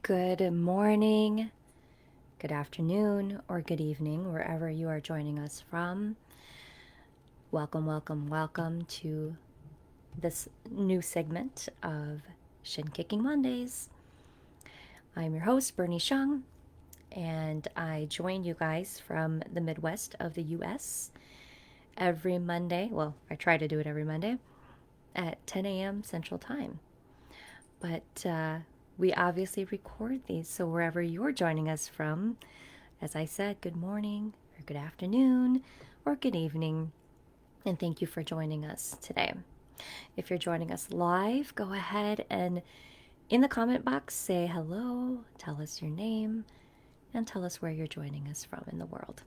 Good morning, good afternoon, or good evening, wherever you are joining us from. Welcome, welcome, welcome to this new segment of Shin Kicking Mondays. I'm your host, Berni Xiong, and I join you guys from the Midwest of the US every Monday. Well, I try to do it every Monday at 10 a.m. Central Time. But we obviously record these, so wherever you're joining us from, as I said, good morning, or good afternoon, or good evening, and thank you for joining us today. If you're joining us live, go ahead and in the comment box say hello, tell us your name, and tell us where you're joining us from in the world.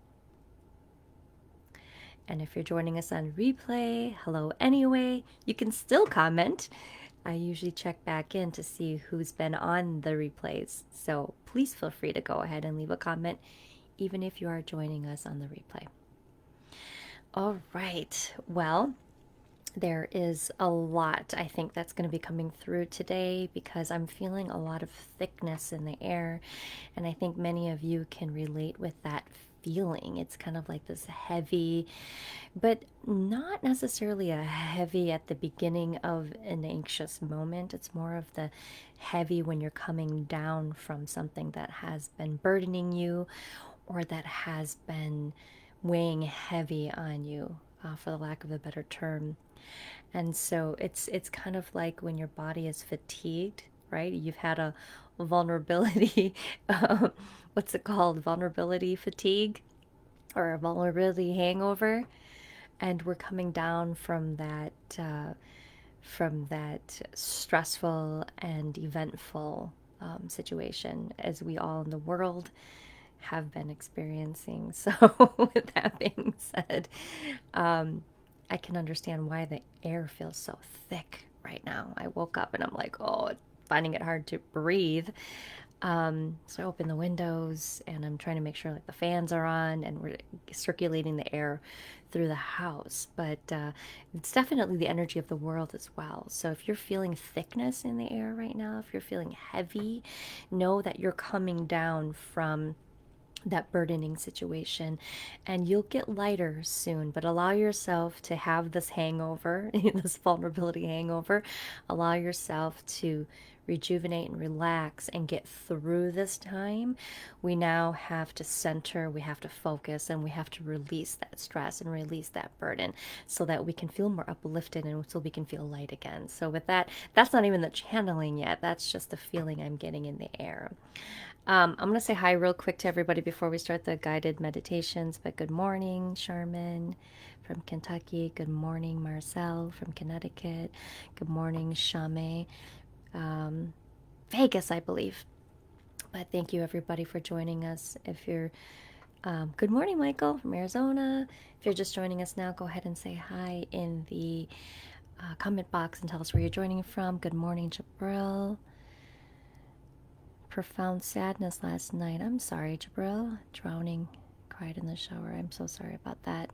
And if you're joining us on replay, hello anyway, you can still comment. I usually check back in to see who's been on the replays, so please feel free to go ahead and leave a comment, even if you are joining us on the replay. All right, well, there is a lot I think that's going to be coming through today because I'm feeling a lot of thickness in the air, and I think many of you can relate with that feeling. It's kind of like this heavy, but not necessarily a heavy at the beginning of an anxious moment. It's more of the heavy when you're coming down from something that has been burdening you or that has been weighing heavy on you, for the lack of a better term. And so it's kind of like when your body is fatigued, right? You've had a vulnerability, what's it called? Vulnerability fatigue or a vulnerability hangover, and we're coming down from that stressful and eventful situation, as we all in the world have been experiencing. So, with that being said, I can understand why the air feels so thick right now. I woke up and I'm like, oh, finding it hard to breathe. So I open the windows and I'm trying to make sure like the fans are on and we're circulating the air through the house. But it's definitely the energy of the world as well. So if you're feeling thickness in the air right now, if you're feeling heavy, know that you're coming down from that burdening situation, and you'll get lighter soon. But allow yourself to have this hangover, this vulnerability hangover. Allow yourself to rejuvenate and relax and get through this time. We now have to center, we have to focus, and we have to release that stress and release that burden so that we can feel more uplifted and so we can feel light again. So with that, that's not even the channeling yet, that's just the feeling I'm getting in the air. I'm going to say hi real quick to everybody before we start the guided meditations. But good morning, Charmin from Kentucky. Good morning, Marcel from Connecticut. Good morning, Shame, Vegas, I believe. But thank you, everybody, for joining us. If you're, good morning, Michael from Arizona. If you're just joining us now, go ahead and say hi in the comment box and tell us where you're joining from. Good morning, Jabril. Profound sadness last night. I'm sorry, Jabril. Drowning, cried in the shower. I'm so sorry about that.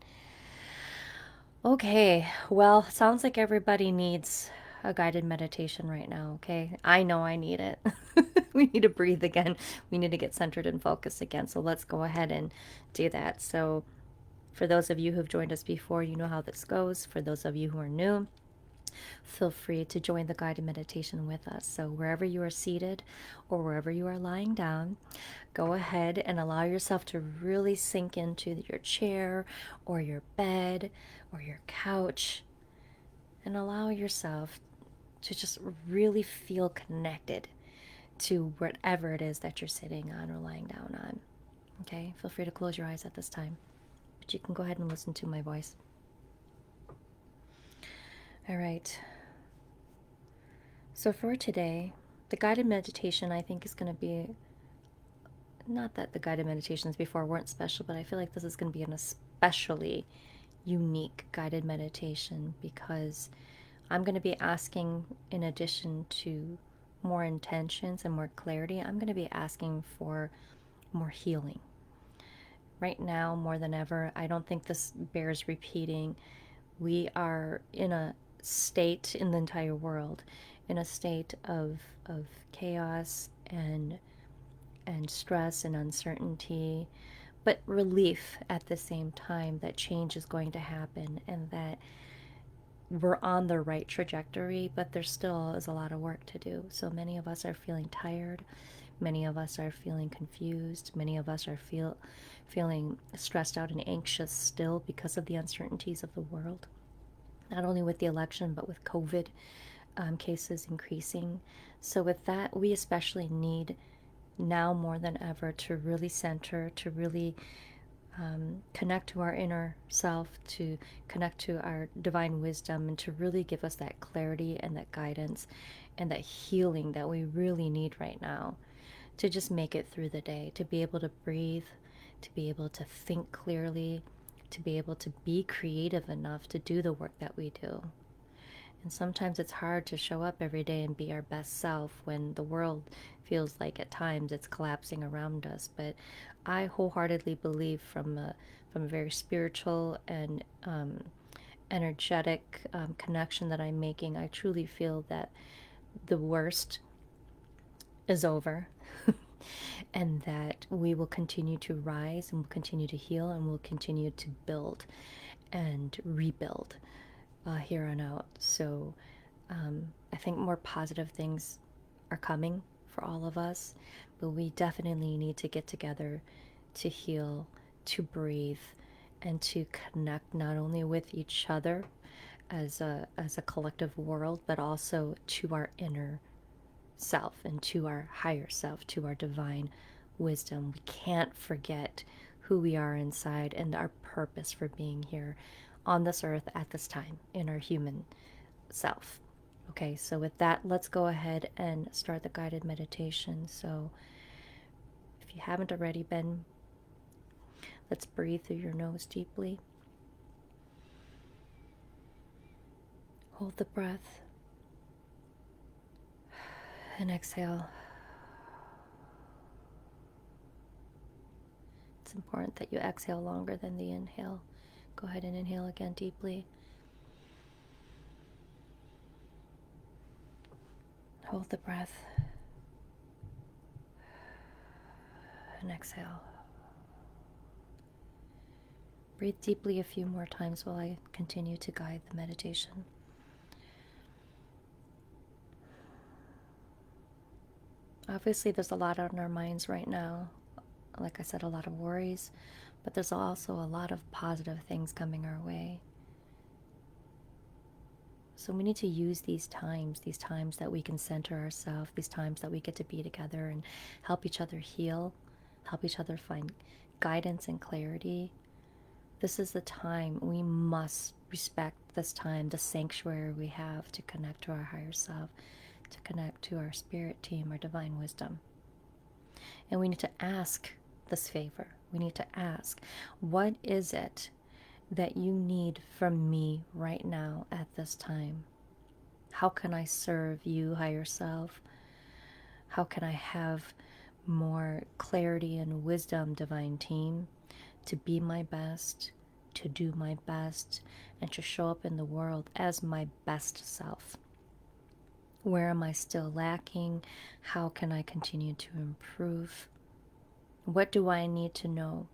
Okay, well, sounds like everybody needs a guided meditation right now, okay? I know I need it. We need to breathe again. We need to get centered and focused again. So let's go ahead and do that. So, for those of you who've joined us before, you know how this goes. For those of you who are new, feel free to join the guided meditation with us. So, wherever you are seated or wherever you are lying down, go ahead and allow yourself to really sink into your chair or your bed or your couch, and allow yourself to just really feel connected to whatever it is that you're sitting on or lying down on. Okay, feel free to close your eyes at this time, but you can go ahead and listen to my voice. All right. So for today, the guided meditation I think is going to be, not that the guided meditations before weren't special, but I feel like this is going to be an especially unique guided meditation because I'm going to be asking, in addition to more intentions and more clarity, I'm going to be asking for more healing. Right now, more than ever, I don't think this bears repeating. We are in a state in the entire world, in a state of chaos and and stress and uncertainty, but relief at the same time that change is going to happen and that we're on the right trajectory, but there still is a lot of work to do. So many of us are feeling tired. Many of us are feeling confused. Many of us are feeling stressed out and anxious still because of the uncertainties of the world. Not only with the election, but with COVID cases increasing. So, with that, we especially need now more than ever to really center, to really connect to our inner self, to connect to our divine wisdom, and to really give us that clarity and that guidance and that healing that we really need right now to just make it through the day, to be able to breathe, to be able to think clearly, to be able to be creative enough to do the work that we do. And sometimes it's hard to show up every day and be our best self when the world feels like at times it's collapsing around us. But I wholeheartedly believe from a very spiritual and energetic connection that I'm making, I truly feel that the worst is over and that we will continue to rise and we'll continue to heal and we'll continue to build and rebuild here on out. So I think more positive things are coming for all of us, but we definitely need to get together to heal, to breathe, and to connect not only with each other as a collective world, but also to our inner self and to our higher self, to our divine wisdom. We can't forget who we are inside and our purpose for being here on this earth at this time in our human self. Okay, so with that, let's go ahead and start the guided meditation. So if you haven't already been, let's breathe through your nose deeply. Hold the breath and exhale. It's important that you exhale longer than the inhale. Go ahead and inhale again deeply. Hold the breath and exhale. Breathe deeply a few more times while I continue to guide the meditation. Obviously, there's a lot on our minds right now. Like I said, a lot of worries, but there's also a lot of positive things coming our way. So we need to use these times that we can center ourselves, these times that we get to be together and help each other heal, help each other find guidance and clarity. This is the time we must respect this time, the sanctuary we have to connect to our higher self, to connect to our spirit team, our divine wisdom. And we need to ask this favor. We need to ask, what is it that you need from me right now at this time? How can I serve you, higher self? How can I have more clarity and wisdom, divine team, to be my best, to do my best, and to show up in the world as my best self? Where am I still lacking? How can I continue to improve? What do I need to know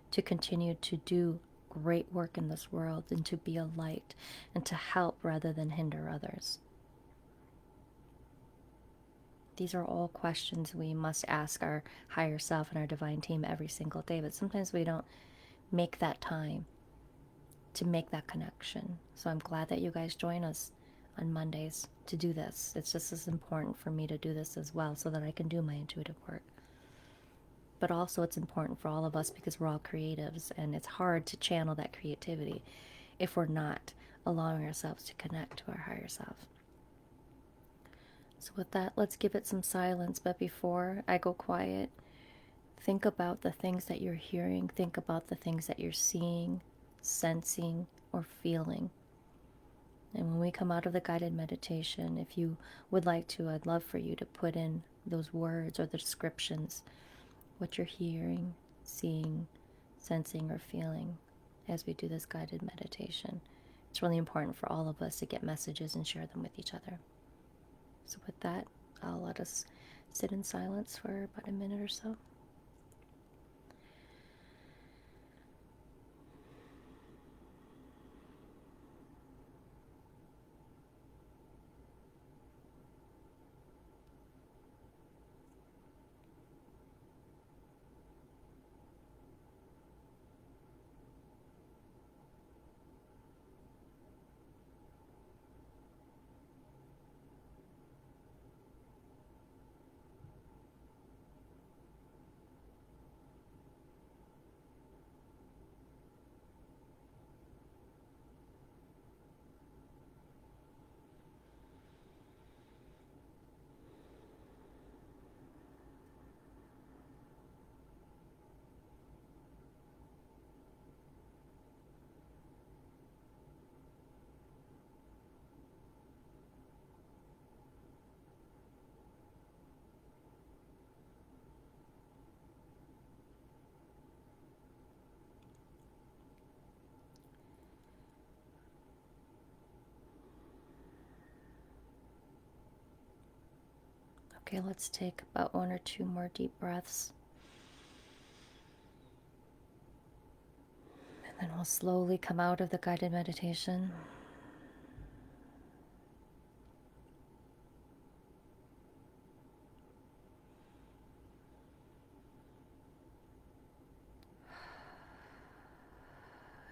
to continue to do great work in this world and to be a light and to help rather than hinder others? These are all questions we must ask our higher self and our divine team every single day, but sometimes we don't make that time to make that connection. So I'm glad that you guys join us on Mondays to do this. It's just as important for me to do this as well so that I can do my intuitive work. But also it's important for all of us because we're all creatives and it's hard to channel that creativity if we're not allowing ourselves to connect to our higher self. So with that, let's give it some silence. But before I go quiet, think about the things that you're hearing. Think about the things that you're seeing, sensing, or feeling. And when we come out of the guided meditation, if you would like to, I'd love for you to put in those words or the descriptions, what you're hearing, seeing, sensing, or feeling as we do this guided meditation. It's really important for all of us to get messages and share them with each other. So with that, I'll let us Sit in silence for about a minute or so. Okay, let's take about 1 or 2 more deep breaths. And then we'll slowly come out of the guided meditation.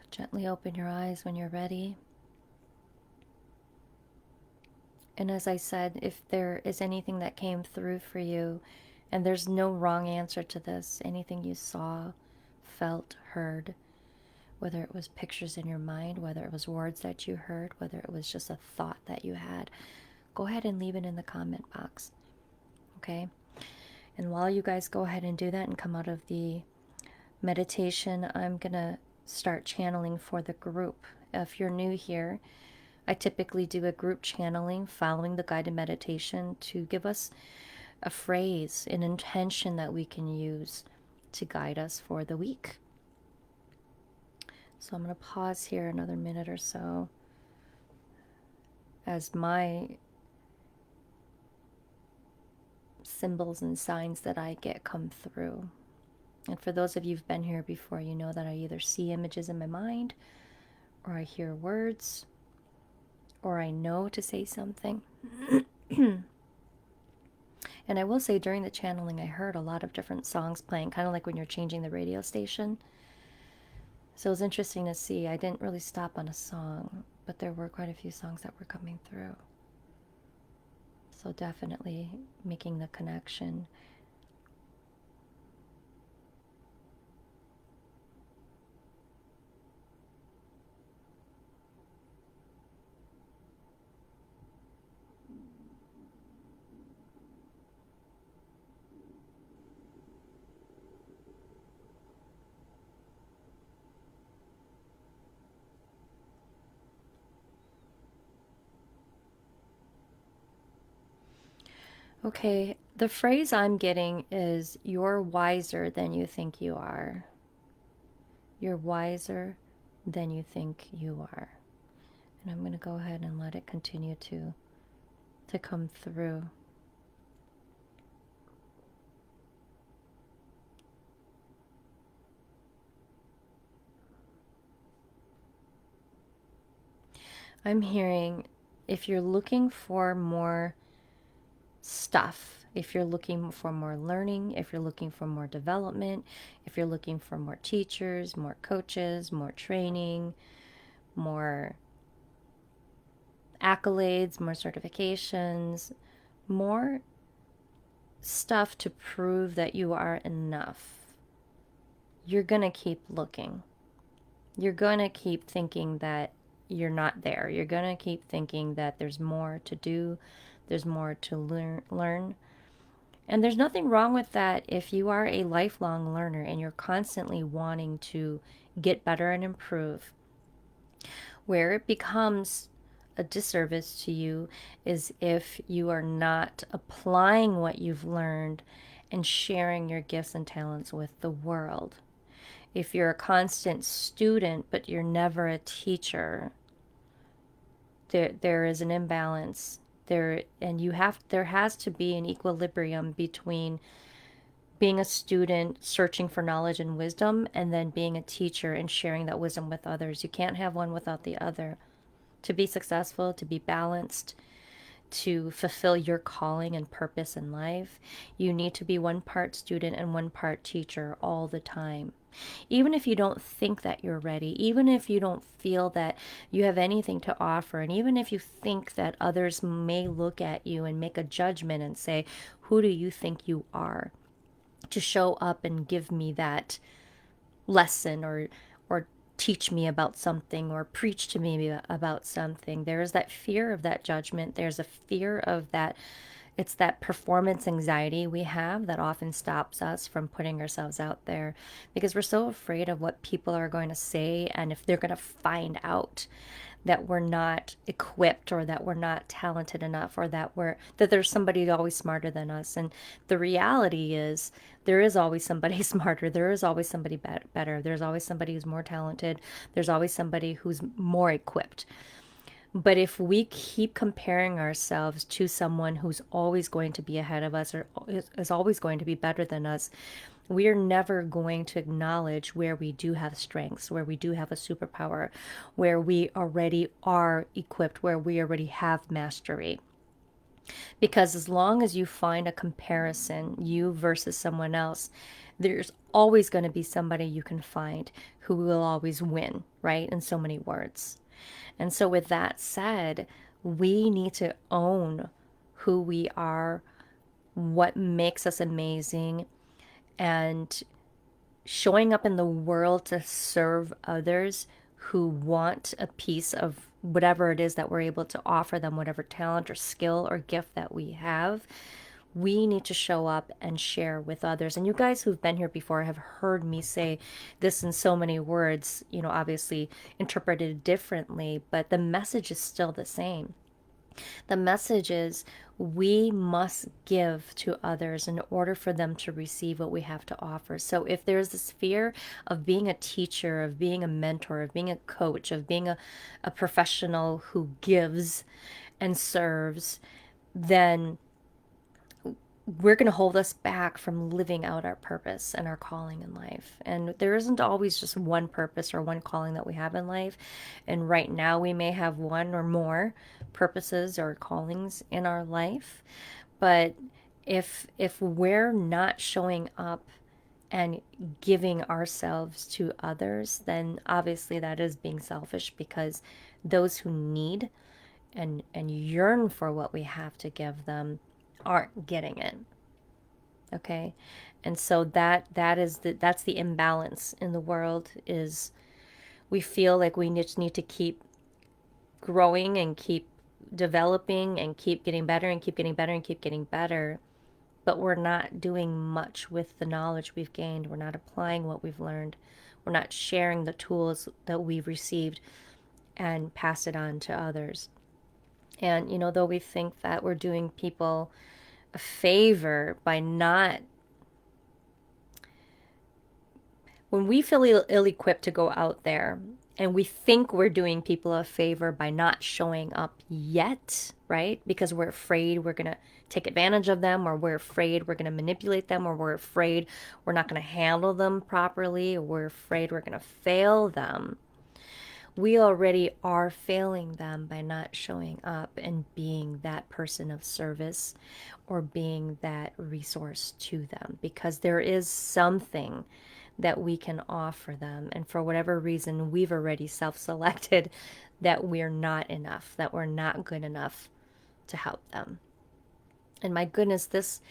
Gently open your eyes when you're ready. And as I said, if there is anything that came through for you, and there's no wrong answer to this, anything you saw, felt, heard, whether it was pictures in your mind, whether it was words that you heard, whether it was just a thought that you had, go ahead and leave it in the comment box. Okay? And while you guys go ahead and do that and come out of the meditation, I'm going to start channeling for the group. If you're new here, I typically do a group channeling following the guided meditation to give us a phrase, an intention that we can use to guide us for the week. So I'm going to pause here another minute or so as my symbols and signs that I get come through. And for those of you who've been here before, you know that I either see images in my mind, or I hear words, or I know to say something. And I will say during the channeling, I heard a lot of different songs playing, kind of like when you're changing the radio station. So it was interesting to see. I didn't really stop on a song, but there were quite a few songs that were coming through. So definitely making the connection. Okay, the phrase I'm getting is you're wiser than you think you are. You're wiser than you think you are. And I'm going to go ahead and let it continue to come through. I'm hearing if you're looking for more stuff, if you're looking for more learning, if you're looking for more development, if you're looking for more teachers, more coaches, more training, more accolades, more certifications, more stuff to prove that you are enough, you're going to keep looking. You're going to keep thinking that you're not there. You're going to keep thinking that there's more to do, there's more to learn. And there's nothing wrong with that if you are a lifelong learner and you're constantly wanting to get better and improve. Where it becomes a disservice to you is if you are not applying what you've learned and sharing your gifts and talents with the world. If you're a constant student but you're never a teacher, there is an imbalance There has to be an equilibrium between being a student searching for knowledge and wisdom, and then being a teacher and sharing that wisdom with others. You can't have one without the other. To be successful, to be balanced, to fulfill your calling and purpose in life, you need to be one part student and one part teacher all the time. Even if you don't think that you're ready, even if you don't feel that you have anything to offer, and even if you think that others may look at you and make a judgment and say, who do you think you are to show up and give me that lesson, or teach me about something, or preach to me about something? There is that fear of that judgment. There's a fear of that. It's that performance anxiety we have that often stops us from putting ourselves out there, because we're so afraid of what people are going to say, and if they're going to find out that we're not equipped, or that we're not talented enough, or that there's somebody always smarter than us. And the reality is, there is always somebody smarter, there is always somebody better, there's always somebody who's more talented, there's always somebody who's more equipped. But if we keep comparing ourselves to someone who's always going to be ahead of us, or is always going to be better than us, we are never going to acknowledge where we do have strengths, where we do have a superpower, where we already are equipped, where we already have mastery. Because as long as you find a comparison, you versus someone else, there's always going to be somebody you can find who will always win, right? In so many words. And so, with that said, we need to own who we are, what makes us amazing, and showing up in the world to serve others who want a piece of whatever it is that we're able to offer them, whatever talent or skill or gift that we have. We need to show up and share with others. And you guys who've been here before have heard me say this in so many words, obviously interpreted differently, but the message is still the same. The message is, we must give to others in order for them to receive what we have to offer. So if there's this fear of being a teacher, of being a mentor, of being a coach, of being a professional who gives and serves, then we're going to hold us back from living out our purpose and our calling in life. And there isn't always just one purpose or one calling that we have in life. And right now we may have one or more purposes or callings in our life. But if we're not showing up and giving ourselves to others, then obviously that is being selfish, because those who need and yearn for what we have to give them aren't getting it. Okay? And so that's the imbalance in the world, is we feel like we just need to keep growing and keep developing and keep getting better and keep getting better and keep getting better, but we're not doing much with the knowledge we've gained. We're not applying what we've learned. We're not sharing the tools that we've received and pass it on to others. And though we think that we're doing people a favor by not, when we feel ill-equipped to go out there, and we think we're doing people a favor by not showing up yet, right? Because we're afraid we're going to take advantage of them, or we're afraid we're going to manipulate them, or we're afraid we're not going to handle them properly, or we're afraid we're going to fail them. We already are failing them by not showing up and being that person of service, or being that resource to them, because there is something that we can offer them. And for whatever reason, we've already self-selected that we're not enough, that we're not good enough to help them. And my goodness, this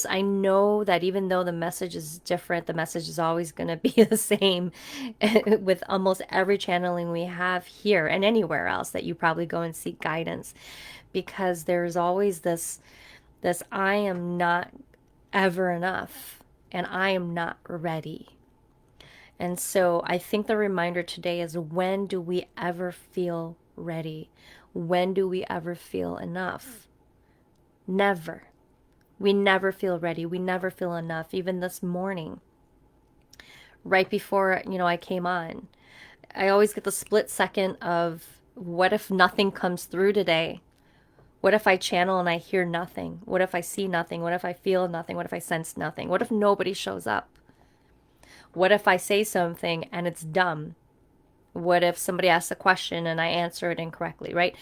I know that even though the message is different, the message is always going to be the same with almost every channeling we have here and anywhere else that you probably go and seek guidance, because there's always this I am not ever enough, and I am not ready. And so I think the reminder today is, when do we ever feel ready? When do we ever feel enough? Never. We never feel ready. We never feel enough. Even this morning, right before, I came on, I always get the split second of, what if nothing comes through today? What if I channel and I hear nothing? What if I see nothing? What if I feel nothing? What if I sense nothing? What if nobody shows up? What if I say something and it's dumb? What if somebody asks a question and I answer it incorrectly, right?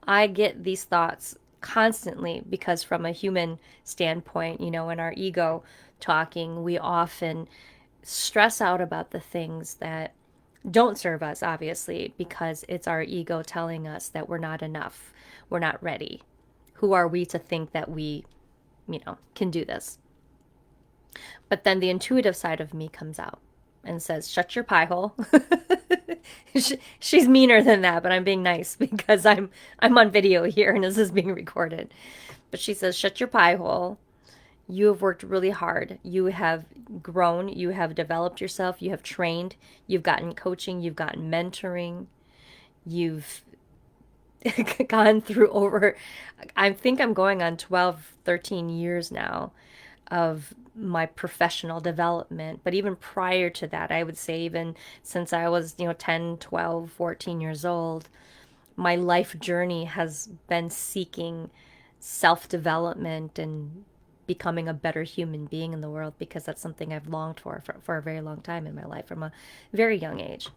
I get these thoughts constantly because, from a human standpoint, in our ego talking, we often stress out about the things that don't serve us, obviously, because it's our ego telling us that we're not enough, we're not ready. Who are we to think that we, can do this? But then the intuitive side of me comes out and says, "Shut your pie hole." She's meaner than that, but I'm being nice because I'm on video here and this is being recorded. But she says, "Shut your pie hole. You have worked really hard. You have grown. You have developed yourself. You have trained. You've gotten coaching. You've gotten mentoring. You've gone through over, I think I'm going on 12, 13 years now of my professional development. But even prior to that, I would say, even since I was, 10, 12, 14 years old, my life journey has been seeking self development and becoming a better human being in the world, because that's something I've longed for a very long time in my life from a very young age.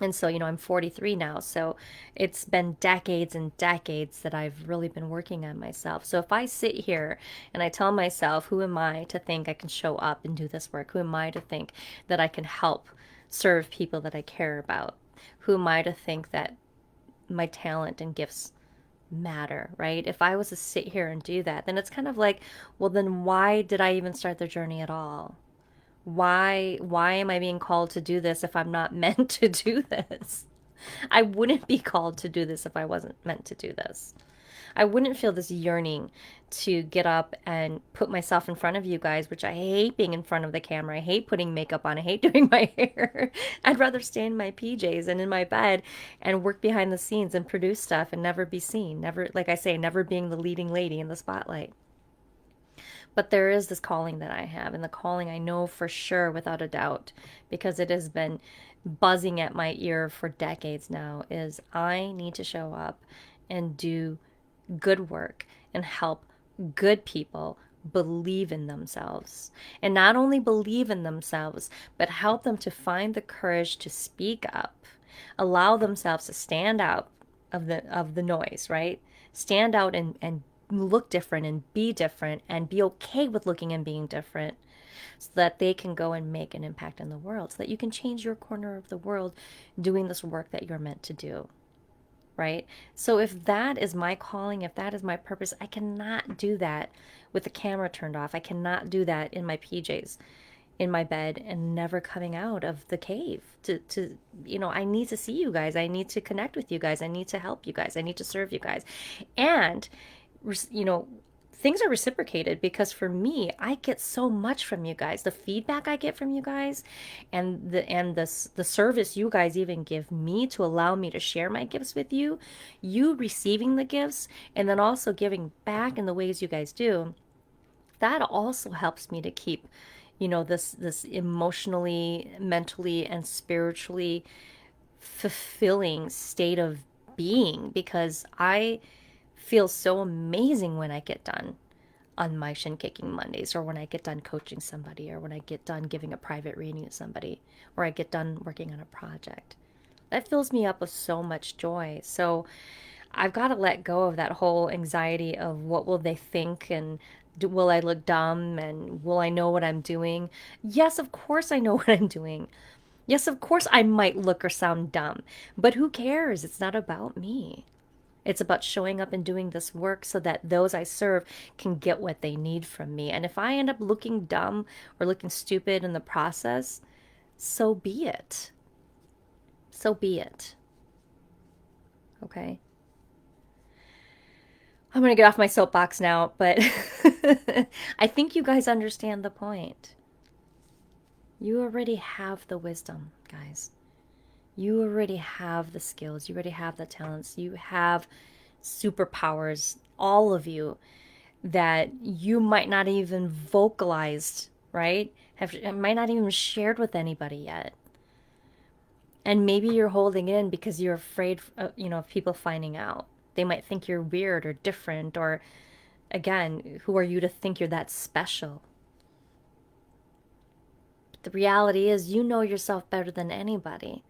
And so, I'm 43 now. So it's been decades and decades that I've really been working on myself. So if I sit here and I tell myself, who am I to think I can show up and do this work? Who am I to think that I can help serve people that I care about? Who am I to think that my talent and gifts matter, right? If I was to sit here and do that, then it's kind of like, well, then why did I even start the journey at all? Why am I being called to do this if I'm not meant to do this? I wouldn't be called to do this if I wasn't meant to do this. I wouldn't feel this yearning to get up and put myself in front of you guys, which I hate being in front of the camera. I hate putting makeup on. I hate doing my hair. I'd rather stay in my PJs and in my bed and work behind the scenes and produce stuff and never be seen. Never, like I say, never being the leading lady in the spotlight. But there is this calling that I have, and the calling I know for sure without a doubt, because it has been buzzing at my ear for decades now, is I need to show up and do good work and help good people believe in themselves. And not only believe in themselves, but help them to find the courage to speak up, allow themselves to stand out of the noise, right? Stand out and look different and be different and be okay with looking and being different, so that they can go and make an impact in the world, so that you can change your corner of the world doing this work that you're meant to do, right? So if that is my calling, if that is my purpose, I cannot do that with the camera turned off. I cannot do that in my PJs, in my bed, and never coming out of the cave to I need to see you guys. I need to connect with you guys. I need to help you guys. I need to serve you guys. And you know, things are reciprocated, because for me, I get so much from you guys. The feedback I get from you guys, and the service you guys even give me to allow me to share my gifts with you, you receiving the gifts and then also giving back in the ways you guys do. That also helps me to keep, this emotionally, mentally, and spiritually fulfilling state of being, because I feel so amazing when I get done on my Shin kicking Mondays, or when I get done coaching somebody, or when I get done giving a private reading to somebody, or I get done working on a project. That fills me up with so much joy. So I've got to let go of that whole anxiety of what will they think, and will I look dumb, and will I know what I'm doing? Yes, of course I know what I'm doing. Yes, of course I might look or sound dumb, but who cares? It's not about me. It's about showing up and doing this work so that those I serve can get what they need from me. And if I end up looking dumb or looking stupid in the process, so be it. So be it. Okay? I'm going to get off my soapbox now, but I think you guys understand the point. You already have the wisdom, guys. You already have the skills. You already have the talents. You have superpowers, all of you, that you might not even vocalized, right? Might not even shared with anybody yet. And maybe you're holding it in because you're afraid of, of people finding out. They might think you're weird or different, or again, who are you to think you're that special? But the reality is, you know yourself better than anybody.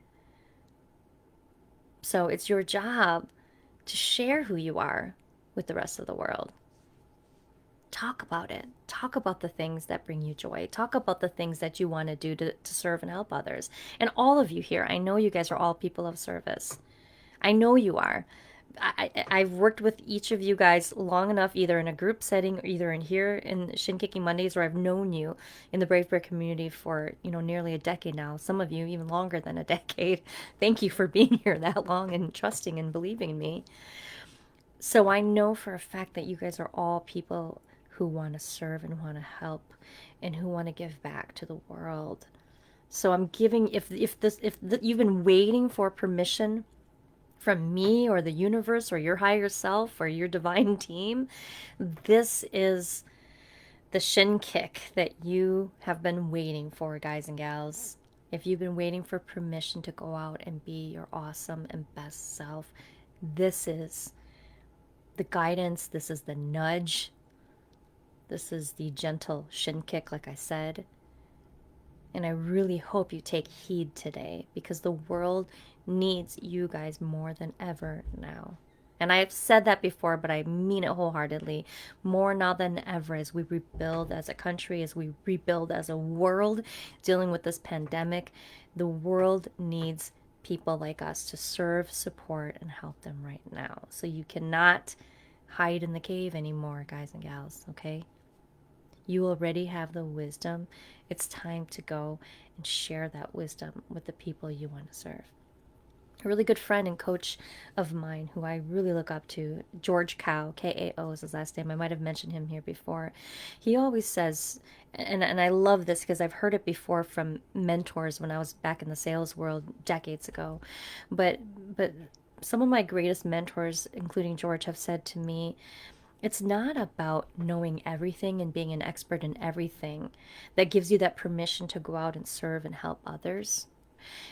So it's your job to share who you are with the rest of the world. Talk about it. Talk about the things that bring you joy. Talk about the things that you want to do to serve and help others. And all of you here, I know you guys are all people of service. I know you are. I've worked with each of you guys long enough, either in a group setting or either in here in Shin Kicking Mondays, or I've known you in the Brave Bear community for, nearly a decade now. Some of you even longer than a decade. Thank you for being here that long and trusting and believing in me. So I know for a fact that you guys are all people who want to serve and want to help and who want to give back to the world. So I'm giving, if you've been waiting for permission from me or the universe or your higher self or your divine team, this is the shin kick that you have been waiting for, guys and gals. If you've been waiting for permission to go out and be your awesome and best self, this is the guidance, this is the nudge, this is the gentle shin kick, like I said. And I really hope you take heed today, because the world needs you guys more than ever now. And I've said that before, but I mean it wholeheartedly. More now than ever, as we rebuild as a country, as we rebuild as a world, dealing with this pandemic, the world needs people like us to serve, support, and help them right now. So you cannot hide in the cave anymore, guys and gals, okay? You already have the wisdom. It's time to go and share that wisdom with the people you want to serve. A really good friend and coach of mine who I really look up to, George Kao, Kao is his last name. I might have mentioned him here before. He always says, and I love this because I've heard it before from mentors when I was back in the sales world decades ago. But some of my greatest mentors, including George, have said to me, it's not about knowing everything and being an expert in everything that gives you that permission to go out and serve and help others.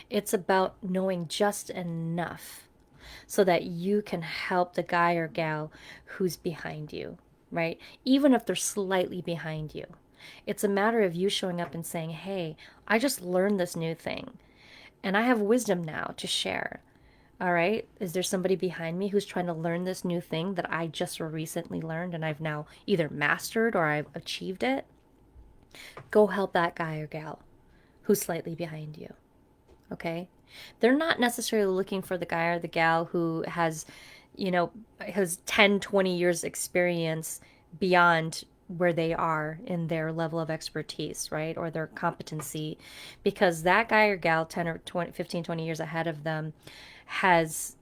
It's about knowing just enough so that you can help the guy or gal who's behind you, right? Even if they're slightly behind you. It's a matter of you showing up and saying, hey, I just learned this new thing and I have wisdom now to share. All right. Is there somebody behind me who's trying to learn this new thing that I just recently learned and I've now either mastered or I've achieved it? Go help that guy or gal who's slightly behind you. Okay. They're not necessarily looking for the guy or the gal who has, has 10, 20 years experience beyond where they are in their level of expertise, right? Or their competency, because that guy or gal 10 or 20, 15, 20 years ahead of them has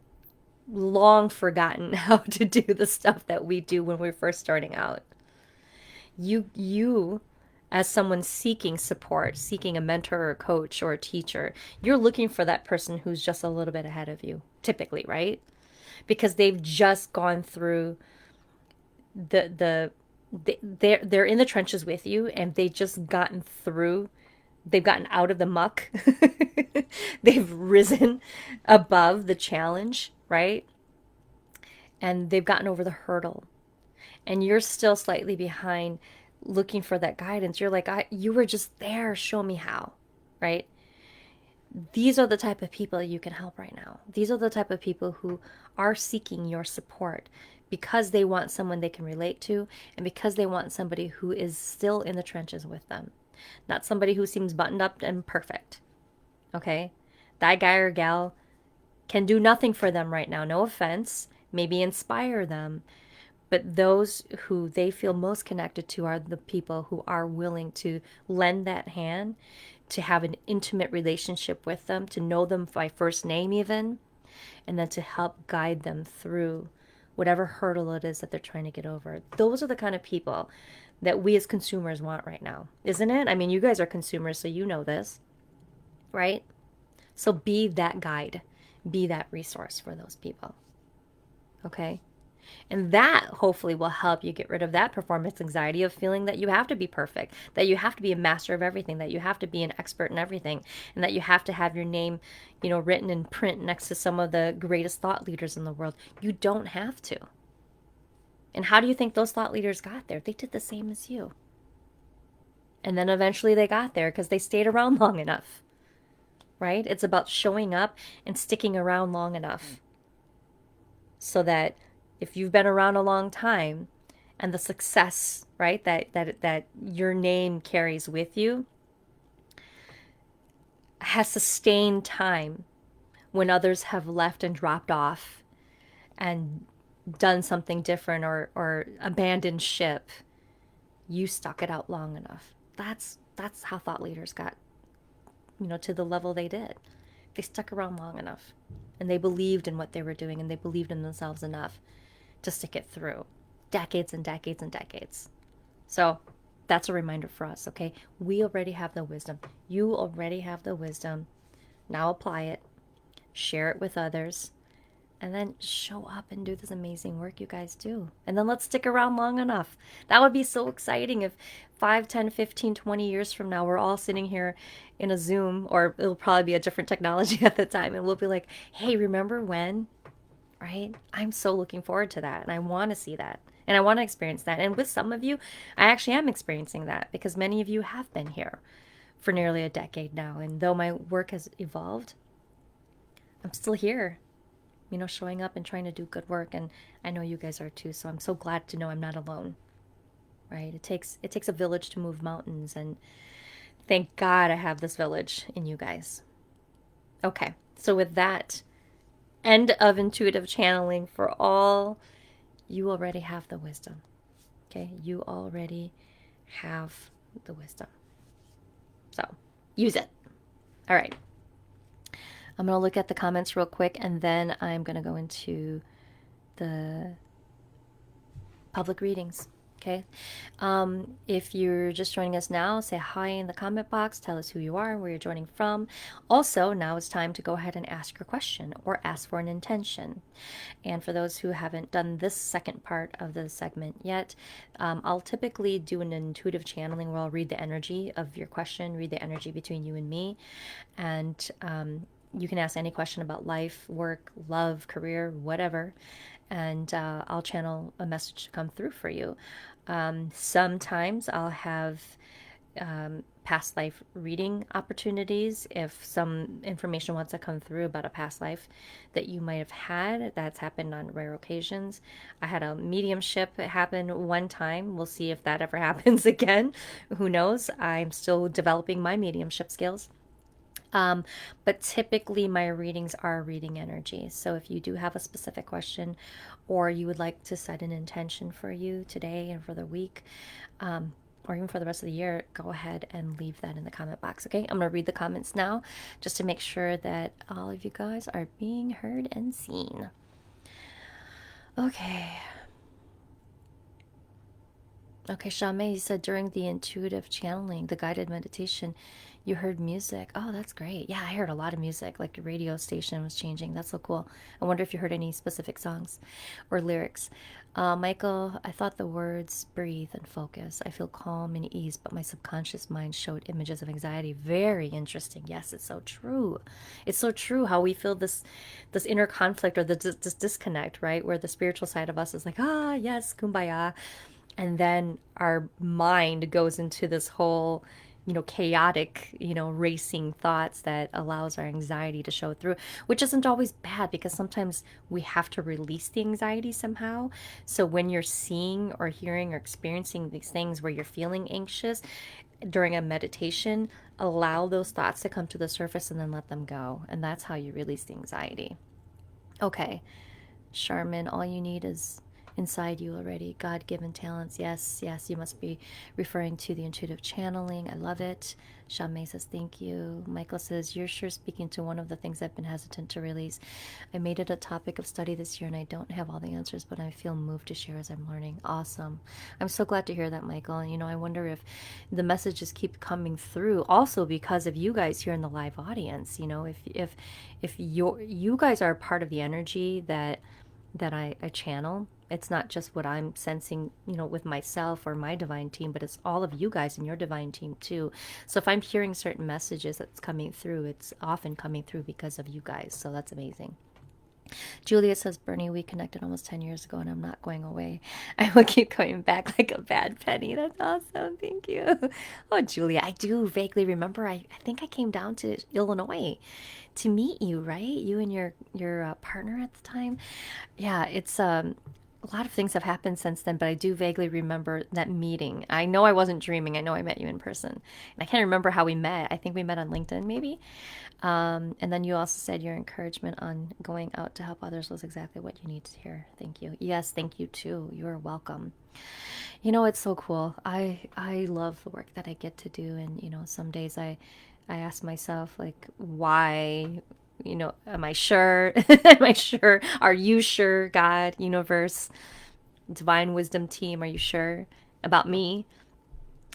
long forgotten how to do the stuff that we do when we're first starting out. You as someone seeking support, seeking a mentor or a coach or a teacher, you're looking for that person who's just a little bit ahead of you, typically, right? Because they've just gone through they're in the trenches with you, and they've just gotten through, they've gotten out of the muck. They've risen above the challenge, right? And they've gotten over the hurdle. And you're still slightly behind, looking for that guidance. You're like, you were just there, show me how, right? These are the type of people you can help right now. These are the type of people who are seeking your support because they want someone they can relate to, and because they want somebody who is still in the trenches with them, not somebody who seems buttoned up and perfect. Okay? That guy or gal can do nothing for them right now. No offense. Maybe inspire them. But those who they feel most connected to are the people who are willing to lend that hand, to have an intimate relationship with them, to know them by first name even, and then to help guide them through whatever hurdle it is that they're trying to get over. Those are the kind of people that we as consumers want right now, isn't it? I mean, you guys are consumers, so you know this, right? So be that guide, be that resource for those people, okay? And that hopefully will help you get rid of that performance anxiety of feeling that you have to be perfect, that you have to be a master of everything, that you have to be an expert in everything, and that you have to have your name, written in print next to some of the greatest thought leaders in the world. You don't have to. And how do you think those thought leaders got there? They did the same as you. And then eventually they got there because they stayed around long enough, right? It's about showing up and sticking around long enough so that if you've been around a long time and the success, right, that your name carries with you has sustained time when others have left and dropped off and done something different or abandoned ship, you stuck it out long enough. That's how thought leaders got, to the level they did. They stuck around long enough and they believed in what they were doing and they believed in themselves enough to stick it through decades and decades and decades. So that's a reminder for us, okay? We already have the wisdom. You already have the wisdom. Now apply it, share it with others, and then show up and do this amazing work you guys do. And then let's stick around long enough. That would be so exciting if 5, 10, 15, 20 years from now, we're all sitting here in a Zoom, or it'll probably be a different technology at the time, and we'll be like, hey, remember when? Right? I'm so looking forward to that, and I want to see that. And I want to experience that. And with some of you, I actually am experiencing that because many of you have been here for nearly a decade now. And though my work has evolved, I'm still here, showing up and trying to do good work. And I know you guys are too. So I'm so glad to know I'm not alone, right? It takes a village to move mountains. And thank God I have this village in you guys. Okay. So with that, end of intuitive channeling for all, you already have the wisdom. Okay? You already have the wisdom. So use it. All right. I'm going to look at the comments real quick and then I'm going to go into the public readings. Okay. If you're just joining us now, say hi in the comment box. Tell us who you are and where you're joining from. Also, now it's time to go ahead and ask your question or ask for an intention. And for those who haven't done this second part of the segment yet, I'll typically do an intuitive channeling where I'll read the energy of your question, read the energy between you and me. And you can ask any question about life, work, love, career, whatever. And I'll channel a message to come through for you. Sometimes I'll have past life reading opportunities if some information wants to come through about a past life that you might have had. That's happened on rare occasions. I had a mediumship happen one time. We'll see if that ever happens again. Who knows? I'm still developing my mediumship skills. But typically my readings are reading energy. So if you do have a specific question or you would like to set an intention for you today and for the week, or even for the rest of the year, go ahead and leave that in the comment box, okay? I'm going to read the comments now just to make sure that all of you guys are being heard and seen. Okay. Okay, Shame, you said during the intuitive channeling, the guided meditation, you heard music. Oh, that's great. Yeah, I heard a lot of music, like the radio station was changing. That's so cool. I wonder if you heard any specific songs or lyrics. Michael, I thought the words breathe and focus. I feel calm and ease, but my subconscious mind showed images of anxiety. Very interesting. Yes, it's so true. It's so true how we feel this inner conflict or this disconnect, right? Where the spiritual side of us is like, ah, yes, kumbaya. And then our mind goes into this whole, chaotic, racing thoughts that allows our anxiety to show through, which isn't always bad because sometimes we have to release the anxiety somehow. So when you're seeing or hearing or experiencing these things where you're feeling anxious during a meditation, allow those thoughts to come to the surface and then let them go. And that's how you release the anxiety. Okay, Charmin, all you need is inside you already. God-given talents. Yes, yes, you must be referring to the intuitive channeling. I love it. Shamme says, thank you. Michael says, you're sure speaking to one of the things I've been hesitant to release. I made it a topic of study this year and I don't have all the answers, but I feel moved to share as I'm learning. Awesome. I'm so glad to hear that, Michael. And, I wonder if the messages keep coming through also because of you guys here in the live audience. If you guys are part of the energy that I channel, It's not just what I'm sensing, with myself or my divine team, but it's all of you guys and your divine team too. So if I'm hearing certain messages that's coming through, it's often coming through because of you guys. So that's amazing. Julia says, Bernie, we connected almost 10 years ago and I'm not going away. I will keep coming back like a bad penny. That's awesome. Thank you. Oh, Julia, I do vaguely remember. I think I came down to Illinois to meet you, right? You and your partner at the time. Yeah, it's a lot of things have happened since then, but I do vaguely remember that meeting. I know I wasn't dreaming. I know I met you in person. And I can't remember how we met. I think we met on LinkedIn, maybe. And then you also said your encouragement on going out to help others was exactly what you need to hear. Thank you. Yes, thank you too. You're welcome. It's so cool. I love the work that I get to do, and some days I ask myself like, why? Am I sure? Am I sure? Are you sure, God, universe, divine wisdom team, are you sure about me?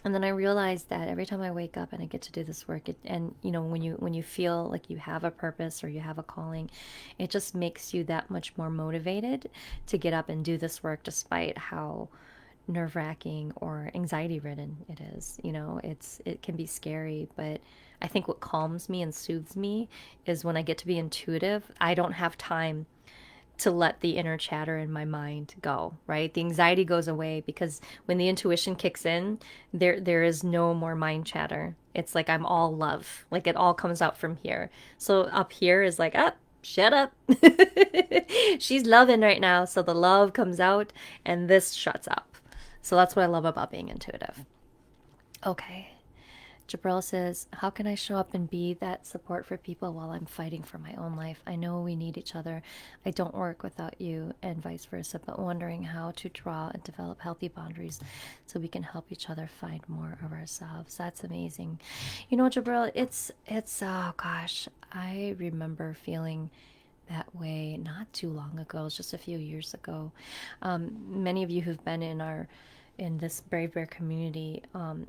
And then I realized that every time I wake up and I get to do this work, and when you feel like you have a purpose or you have a calling, it just makes you that much more motivated to get up and do this work, despite how nerve-wracking or anxiety-ridden it is. It can be scary, but I think what calms me and soothes me is when I get to be intuitive. I don't have time to let the inner chatter in my mind go, right? The anxiety goes away because when the intuition kicks in, there is no more mind chatter. It's like I'm all love. Like it all comes out from here. So up here is like, up, shut up. She's loving right now. So the love comes out and this shuts up. So that's what I love about being intuitive. Okay. Jabril says, how can I show up and be that support for people while I'm fighting for my own life? I know we need each other. I don't work without you and vice versa, but wondering how to draw and develop healthy boundaries so we can help each other find more of ourselves. That's amazing. Jabril, it's oh gosh, I remember feeling that way not too long ago. It was just a few years ago. Many of you who've been in this Brave Bear community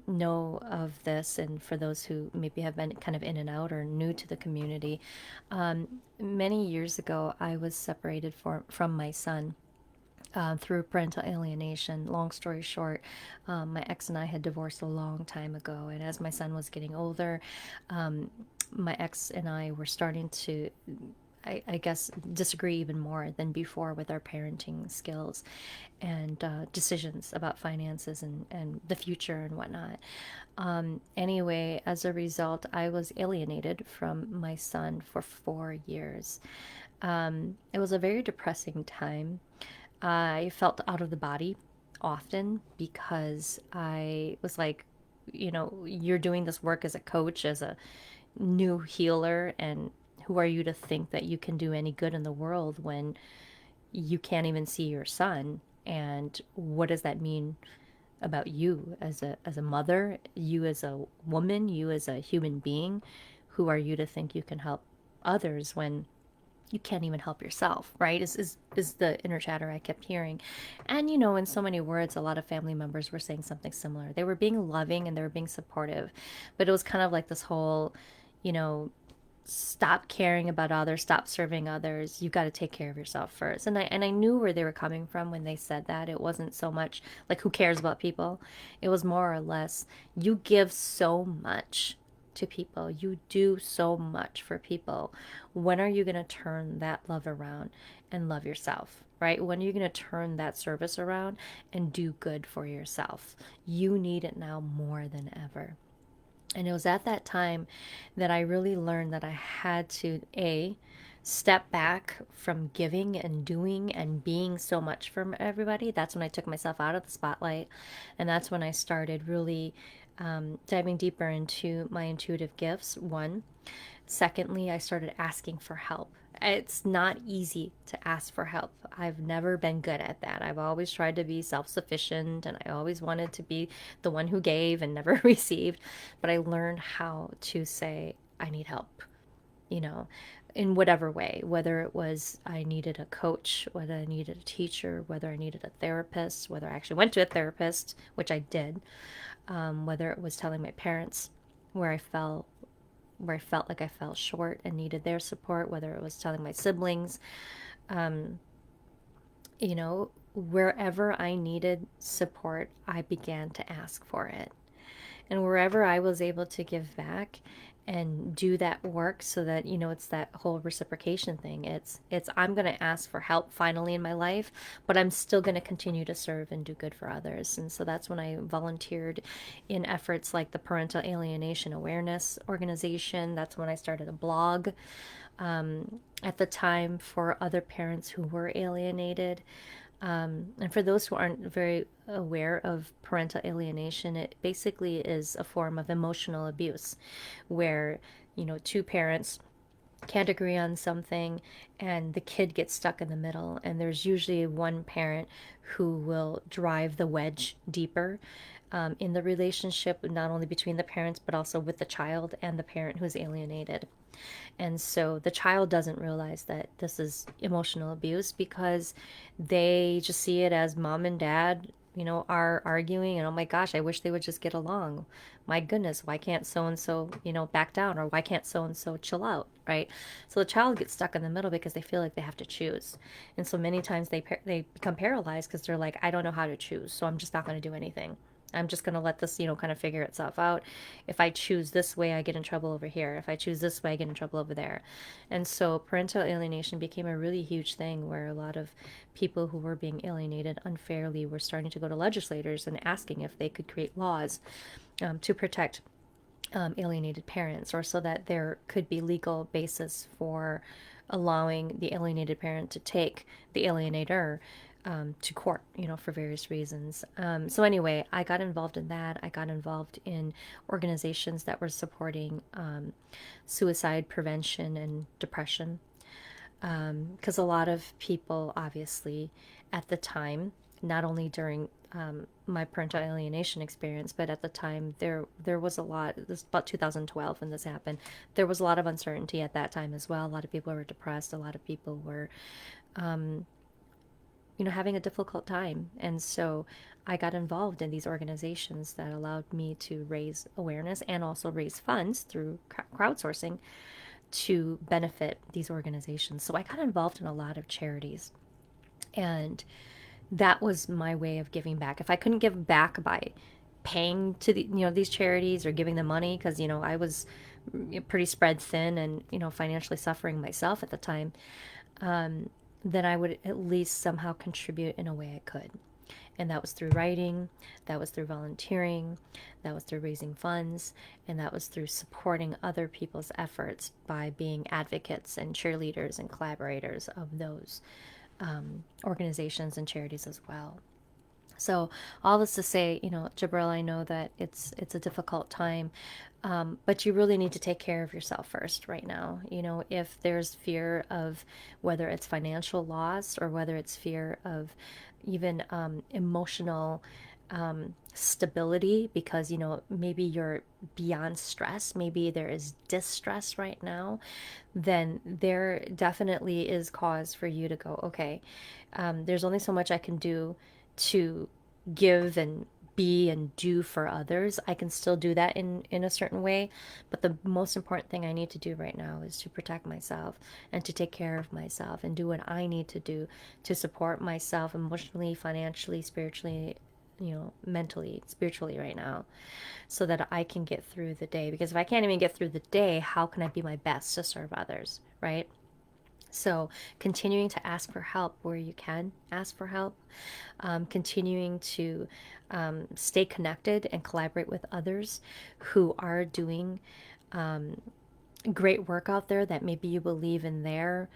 know of this, and for those who maybe have been kind of in and out or new to the community, many years ago I was separated from my son. Through parental alienation. Long story short, my ex and I had divorced a long time ago, and as my son was getting older, my ex and I were starting to, I guess, disagree even more than before with our parenting skills and decisions about finances and the future and whatnot. Anyway, as a result, I was alienated from my son for 4 years. It was a very depressing time. I felt out of the body often because I was like, you're doing this work as a coach, as a new healer, and who are you to think that you can do any good in the world when you can't even see your son? And what does that mean about you as a mother, you as a woman, you as a human being? Who are you to think you can help others when you can't even help yourself, right? Is the inner chatter I kept hearing. And in so many words, a lot of family members were saying something similar. They were being loving and they were being supportive, but it was kind of like this whole, you know, stop caring about others, stop serving others. You've got to take care of yourself first. And I knew where they were coming from when they said that. It wasn't so much like who cares about people. It was more or less you give so much to people. You do so much for people. When are you going to turn that love around and love yourself? Right? When are you going to turn that service around and do good for yourself? You need it now more than ever. And it was at that time that I really learned that I had to, A, step back from giving and doing and being so much for everybody. That's when I took myself out of the spotlight. And that's when I started really diving deeper into my intuitive gifts, one. Secondly, I started asking for help. It's not easy to ask for help. I've never been good at that. I've always tried to be self sufficient and I always wanted to be the one who gave and never received. But I learned how to say, I need help, you know, in whatever way, whether it was I needed a coach, whether I needed a teacher, whether I needed a therapist, whether I actually went to a therapist, which I did, whether it was telling my parents where I felt like I fell short and needed their support, whether it was telling my siblings, you know, wherever I needed support, I began to ask for it. And wherever I was able to give back and do that work so that, it's that whole reciprocation thing. It's I'm going to ask for help finally in my life, but I'm still going to continue to serve and do good for others. And so that's when I volunteered in efforts like the Parental Alienation Awareness Organization. That's when I started a blog at the time for other parents who were alienated. And for those who aren't very aware of parental alienation, it basically is a form of emotional abuse where, two parents can't agree on something and the kid gets stuck in the middle. And there's usually one parent who will drive the wedge deeper in the relationship, not only between the parents, but also with the child and the parent who's alienated. And so the child doesn't realize that this is emotional abuse because they just see it as mom and dad, are arguing and oh my gosh, I wish they would just get along. My goodness, why can't so and so, back down, or why can't so and so chill out, right? So the child gets stuck in the middle because they feel like they have to choose. And so many times they become paralyzed because they're like, I don't know how to choose, so I'm just not going to do anything. I'm just going to let this, kind of figure itself out. If I choose this way, I get in trouble over here. If I choose this way, I get in trouble over there. And so parental alienation became a really huge thing where a lot of people who were being alienated unfairly were starting to go to legislators and asking if they could create laws to protect alienated parents, or so that there could be legal basis for allowing the alienated parent to take the alienator to court, for various reasons. So anyway, I got involved in that. I got involved in organizations that were supporting suicide prevention and depression, because a lot of people, obviously, at the time, not only during my parental alienation experience, but at the time there was a lot. This was about 2012 when this happened. There was a lot of uncertainty at that time as well. A lot of people were depressed. A lot of people were, having a difficult time, and so I got involved in these organizations that allowed me to raise awareness and also raise funds through crowdsourcing to benefit these organizations. So I got involved in a lot of charities, and that was my way of giving back. If I couldn't give back by paying to these charities or giving them money, because I was pretty spread thin and financially suffering myself at the time, then I would at least somehow contribute in a way I could. And that was through writing, that was through volunteering, that was through raising funds, and that was through supporting other people's efforts by being advocates and cheerleaders and collaborators of those organizations and charities as well. So all this to say, Jabril, I know that it's a difficult time, but you really need to take care of yourself first right now. If there's fear of whether it's financial loss or whether it's fear of even emotional stability, because maybe you're beyond stress, maybe there is distress right now, then there definitely is cause for you to go, okay, there's only so much I can do to give and be and do for others. I can still do that in a certain way, but the most important thing I need to do right now is to protect myself and to take care of myself and do what I need to do to support myself emotionally, financially, spiritually, mentally, spiritually right now, so that I can get through the day. Because if I can't even get through the day, how can I be my best to serve others, right? So, continuing to ask for help where you can ask for help, continuing to stay connected and collaborate with others who are doing great work out there, that maybe you believe in their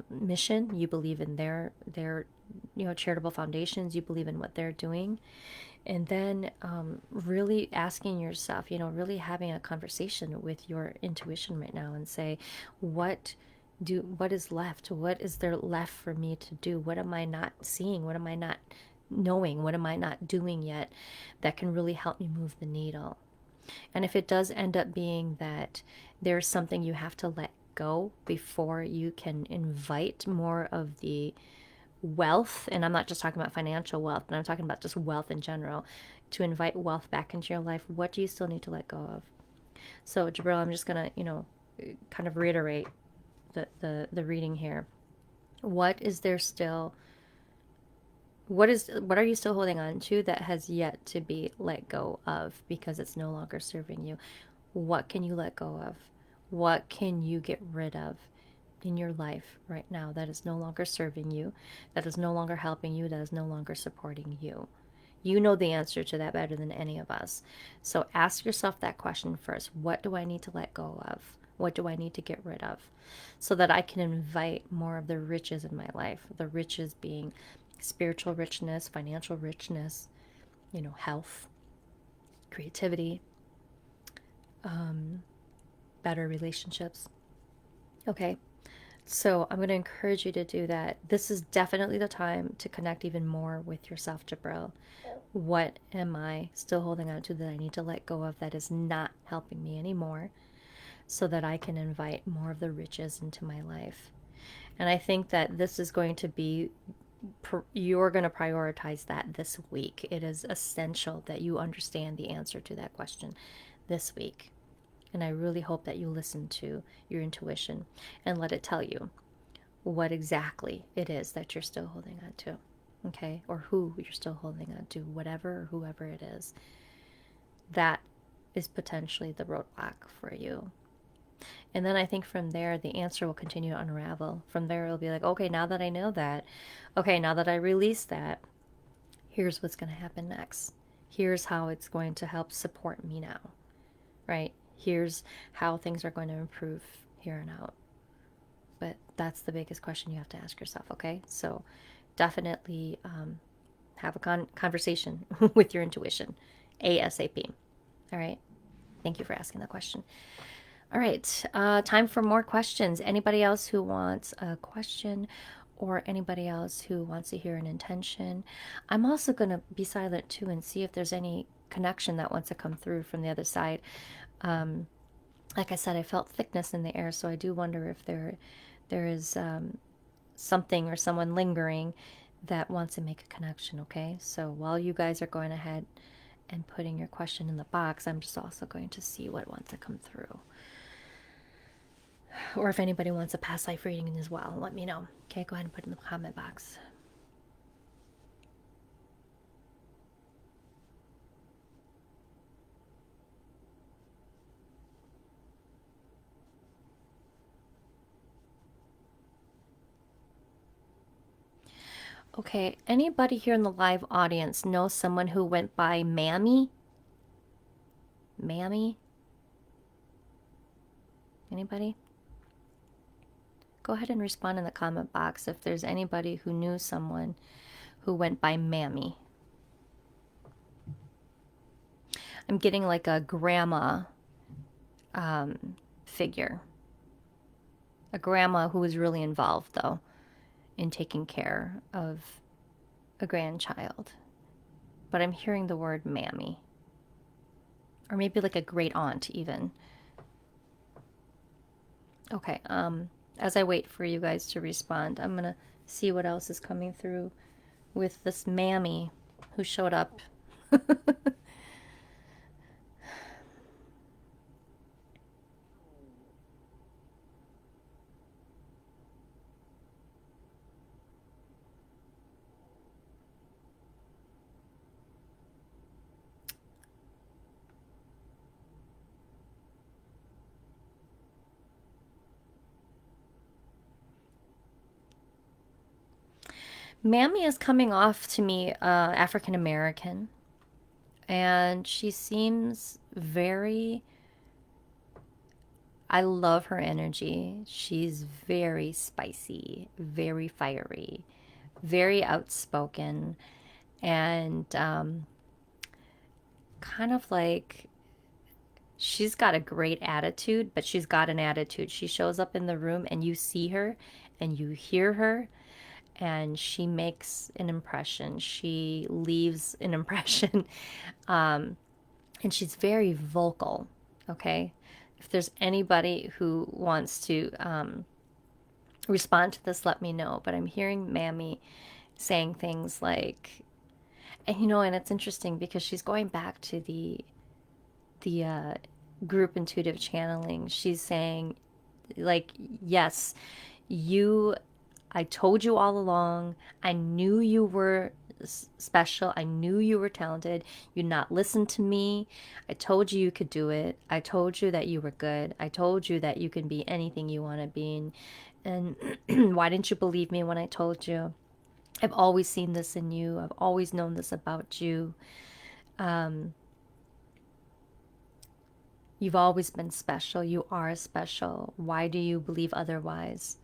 mission, you believe in their charitable foundations, you believe in what they're doing, and then really asking yourself, really having a conversation with your intuition right now and say, what is left? What is there left for me to do? What am I not seeing? What am I not knowing? What am I not doing yet that can really help me move the needle? And if it does end up being that there's something you have to let go before you can invite more of the wealth, and I'm not just talking about financial wealth, but I'm talking about just wealth in general, to invite wealth back into your life, what do you still need to let go of? So, Jabril, I'm just going to, kind of reiterate the reading here. What is there still What are you still holding on to that has yet to be let go of because it's no longer serving you? What can you let go of? What can you get rid of in your life right now that is no longer serving you, that is no longer helping you, that is no longer supporting you? You know the answer to that better than any of us. So ask yourself that question first. What do I need to let go of? What do I need to get rid of? So that I can invite more of the riches in my life. The riches being spiritual richness, financial richness, health, creativity, better relationships. Okay. So I'm going to encourage you to do that. This is definitely the time to connect even more with yourself, Jabril. What am I still holding on to that I need to let go of that is not helping me anymore so that I can invite more of the riches into my life? And I think that this is going to be, you're going to prioritize that this week. It is essential that you understand the answer to that question this week. And I really hope that you listen to your intuition and let it tell you what exactly it is that you're still holding on to. Okay? Or who you're still holding on to, whatever or whoever it is. That is potentially the roadblock for you. And then I think from there, the answer will continue to unravel. From there, it'll be like, okay, now that I know that, okay, now that I release that, here's what's going to happen next. Here's how it's going to help support me now, right? Here's how things are going to improve here and out. But that's the biggest question you have to ask yourself, okay? So definitely have a conversation with your intuition ASAP. All right? Thank you for asking the question. All right, time for more questions. Anybody else who wants a question or anybody else who wants to hear an intention? I'm also going to be silent too and see if there's any connection that wants to come through from the other side. Like I said, I felt thickness in the air, so I do wonder if there is something or someone lingering that wants to make a connection, okay? So while you guys are going ahead and putting your question in the box, I'm just also going to see what wants to come through. Or if anybody wants a past life reading as well, let me know. Okay, go ahead and put it in the comment box. Okay, anybody here in the live audience know someone who went by Mammy? Mammy? Anybody? Go ahead and respond in the comment box if there's anybody who knew someone who went by Mammy. I'm getting like a grandma figure. A grandma who was really involved, though, in taking care of a grandchild. But I'm hearing the word Mammy. Or maybe like a great aunt, even. Okay, as I wait for you guys to respond, I'm gonna see what else is coming through with this Mammy who showed up. Mammy is coming off to me African American, and she seems very. I love her energy. She's very spicy, very fiery, very outspoken, and kind of like she's got a great attitude, but she's got an attitude. She shows up in the room and you see her and you hear her and she makes an impression. She leaves an impression. And she's very vocal, okay? If there's anybody who wants to respond to this, let me know. But I'm hearing Mammy saying things like, and it's interesting because she's going back to the group intuitive channeling. She's saying, like, yes, I told you all along. I knew you were special. I knew you were talented. You not listen to me. I told you you could do it. I told you that you were good. I told you that you can be anything you want to be. And why didn't you believe me when I told you? I've always seen this in you. I've always known this about you. You've always been special. You are special. Why do you believe otherwise?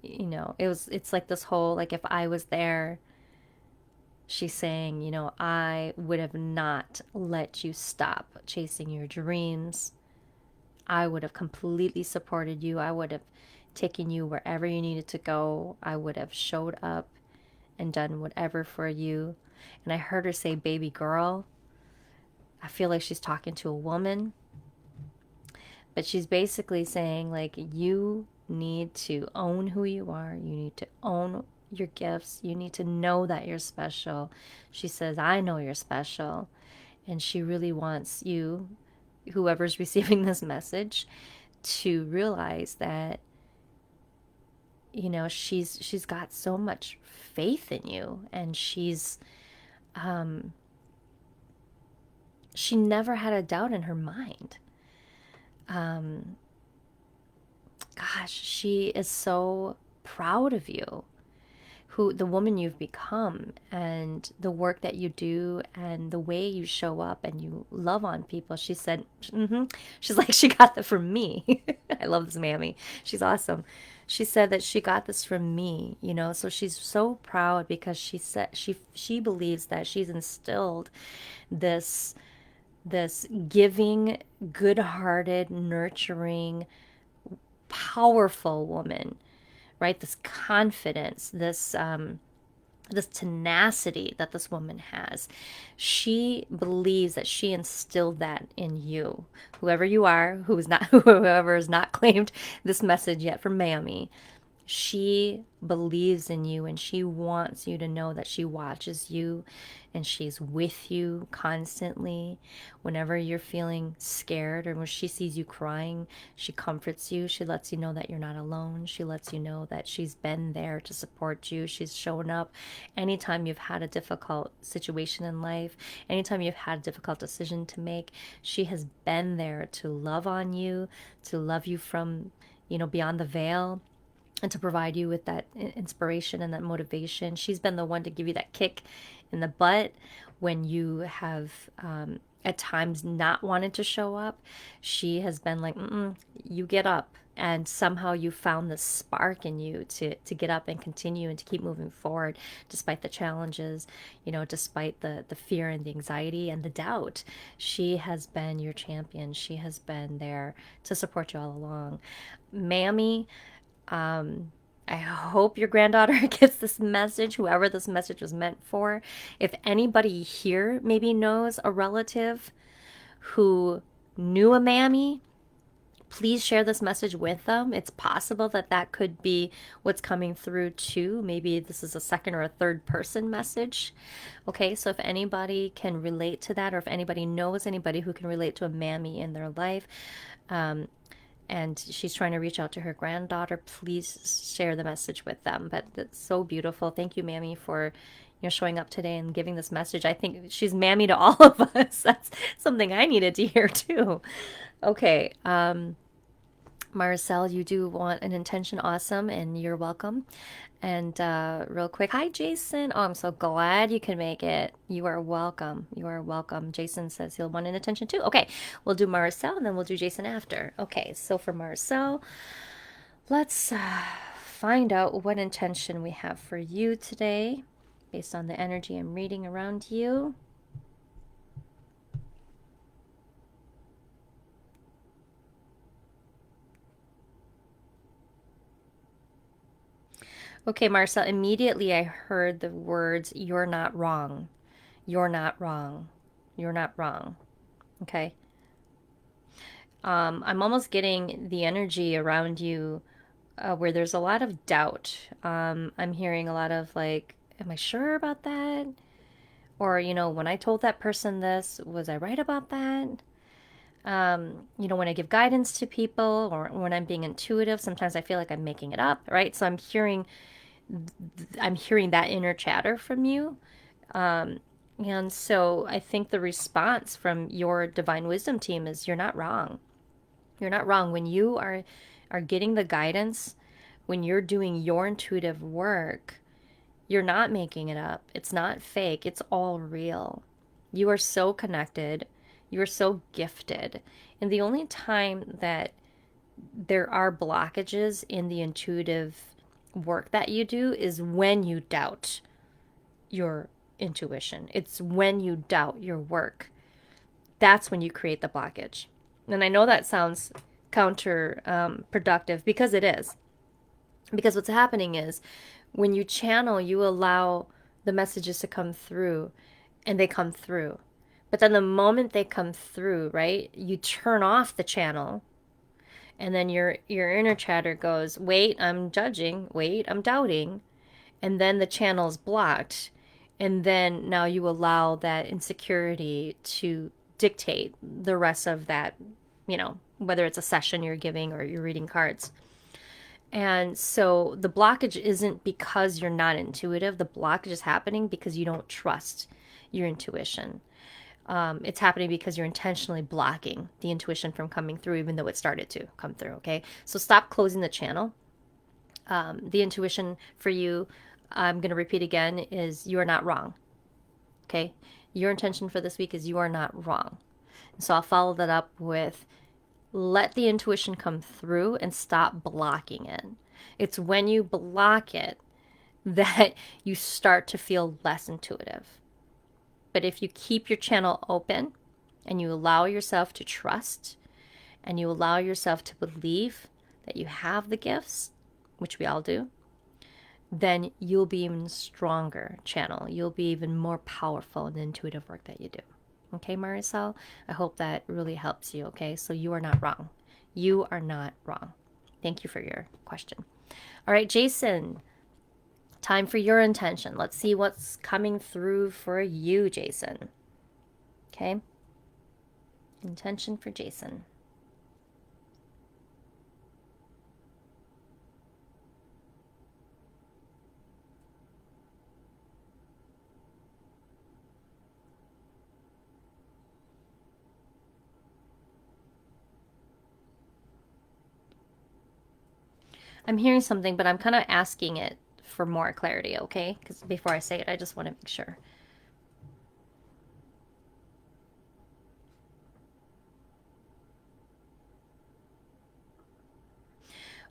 It's like this whole, like, if I was there, she's saying, I would have not let you stop chasing your dreams. I would have completely supported you. I would have taken you wherever you needed to go. I would have showed up and done whatever for you. And I heard her say, baby girl. I feel like she's talking to a woman, but she's basically saying, like, you need to own who you are. You need to own your gifts. You need to know that you're special. She says, I know you're special. And she really wants you, whoever's receiving this message, to realize that, she's got so much faith in you, and she never had a doubt in her mind. Gosh, she is so proud of you, the woman you've become, and the work that you do, and the way you show up and you love on people. She said, she's like, she got that from me. I love this mammy. She's awesome. She said that she got this from me, so she's so proud because she said she believes that she's instilled this giving, good-hearted, nurturing, powerful woman, right? This confidence, this tenacity that this woman has. She believes that she instilled that in you. Whoever you are, whoever has not claimed this message yet from Mammy, she believes in you, and she wants you to know that she watches you and she's with you constantly. Whenever you're feeling scared or when she sees you crying, she comforts you. She lets you know that you're not alone. She lets you know that she's been there to support you. She's shown up anytime you've had a difficult situation in life, anytime you've had a difficult decision to make. She has been there to love on you, to love you from, beyond the veil, and to provide you with that inspiration and that motivation. She's been the one to give you that kick in the butt when you have at times not wanted to show up. She has been like, you get up. And somehow you found this spark in you to get up and continue and to keep moving forward despite the challenges, despite the fear and the anxiety and the doubt. She has been your champion. She has been there to support you all along. Mammy, I hope your granddaughter gets this message, whoever this message was meant for. If anybody here maybe knows a relative who knew a Mammy, please share this message with them. It's possible that that could be what's coming through too. Maybe this is a second or a third person message. Okay, so if anybody can relate to that, or if anybody knows anybody who can relate to a Mammy in their life, and she's trying to reach out to her granddaughter, please share the message with them. But it's so beautiful. Thank you, Mammy, for showing up today and giving this message. I think she's Mammy to all of us. That's something I needed to hear too. Okay, Marcel, you do want an intention. Awesome, and you're welcome. And real quick, hi, Jason. Oh, I'm so glad you can make it. You are welcome. You are welcome. Jason says he'll want an attention too. Okay, we'll do Marcel and then we'll do Jason after. Okay, so for Marcel, let's find out what intention we have for you today based on the energy I'm reading around you. Okay, Marcel, immediately I heard the words, you're not wrong. You're not wrong. You're not wrong. Okay. I'm almost getting the energy around you where there's a lot of doubt. I'm hearing a lot of like, am I sure about that? Or, when I told that person this, was I right about that? When I give guidance to people or when I'm being intuitive, sometimes I feel like I'm making it up, right? So I'm hearing I'm hearing that inner chatter from you. And so I think the response from your divine wisdom team is you're not wrong. You're not wrong. When you are getting the guidance, when you're doing your intuitive work, you're not making it up. It's not fake. It's all real. You are so connected. You are so gifted. And the only time that there are blockages in the intuitive work that you do is when you doubt your intuition. It's when you doubt your work. That's when you create the blockage. And I know that sounds counterproductive because it is. Because what's happening is when you channel, you allow the messages to come through and they come through. But then the moment they come through, right, you turn off the channel and then your inner chatter goes, wait, I'm judging, wait, I'm doubting. And then the channel is blocked. And then now you allow that insecurity to dictate the rest of that, whether it's a session you're giving or you're reading cards. And so the blockage isn't because you're not intuitive. The blockage is happening because you don't trust your intuition. It's happening because you're intentionally blocking the intuition from coming through, even though it started to come through. Okay. So stop closing the channel. The intuition for you, I'm going to repeat again, is you are not wrong. Okay. Your intention for this week is you are not wrong. So I'll follow that up with let the intuition come through and stop blocking it. It's when you block it that you start to feel less intuitive. But if you keep your channel open and you allow yourself to trust and you allow yourself to believe that you have the gifts, which we all do, then you'll be even stronger channel. You'll be even more powerful in the intuitive work that you do. Okay, Marisol? I hope that really helps you, okay? So you are not wrong. You are not wrong. Thank you for your question. All right, Jason, time for your intention. Let's see what's coming through for you, Jason. Okay? Intention for Jason. I'm hearing something, but I'm kind of asking it for more clarity, okay? Because before I say it, I just want to make sure.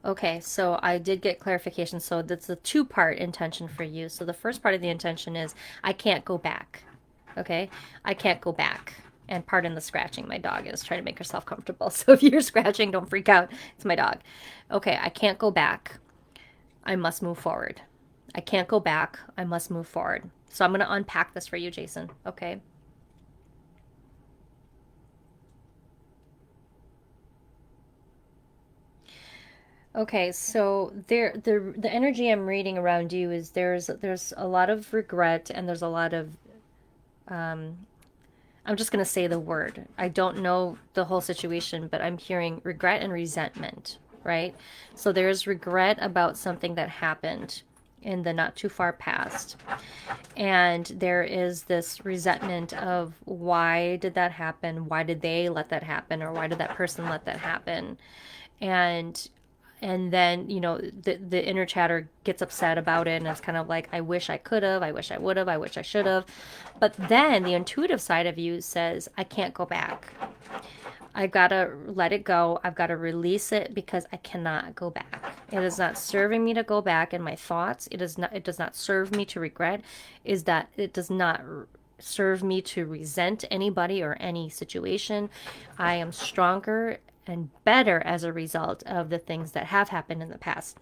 Okay, so I did get clarification. So that's a two-part intention for you. So the first part of the intention is I can't go back. Okay? I can't go back. And pardon the scratching. My dog is trying to make herself comfortable. So if you're scratching, don't freak out. It's my dog. Okay, I can't go back. I must move forward. I can't go back. I must move forward. So I'm going to unpack this for you, Jason. Okay? Okay, so the energy I'm reading around you is there's a lot of regret and there's a lot of I'm just going to say the word. I don't know the whole situation, but I'm hearing regret and resentment, right? So there's regret about something that happened in the not too far past. And there is this resentment of why did that happen? Why did they let that happen? Or why did that person let that happen? And then the inner chatter gets upset about it and it's kind of like I wish I could have, I wish I would have, I wish I should have. But then the intuitive side of you says I can't go back. I've got to let it go. I've got to release it because I cannot go back. It is not serving me to go back in my thoughts. It does not serve me to regret. Is that it does not serve me to resent anybody or any situation. I am stronger and better as a result of the things that have happened in the past.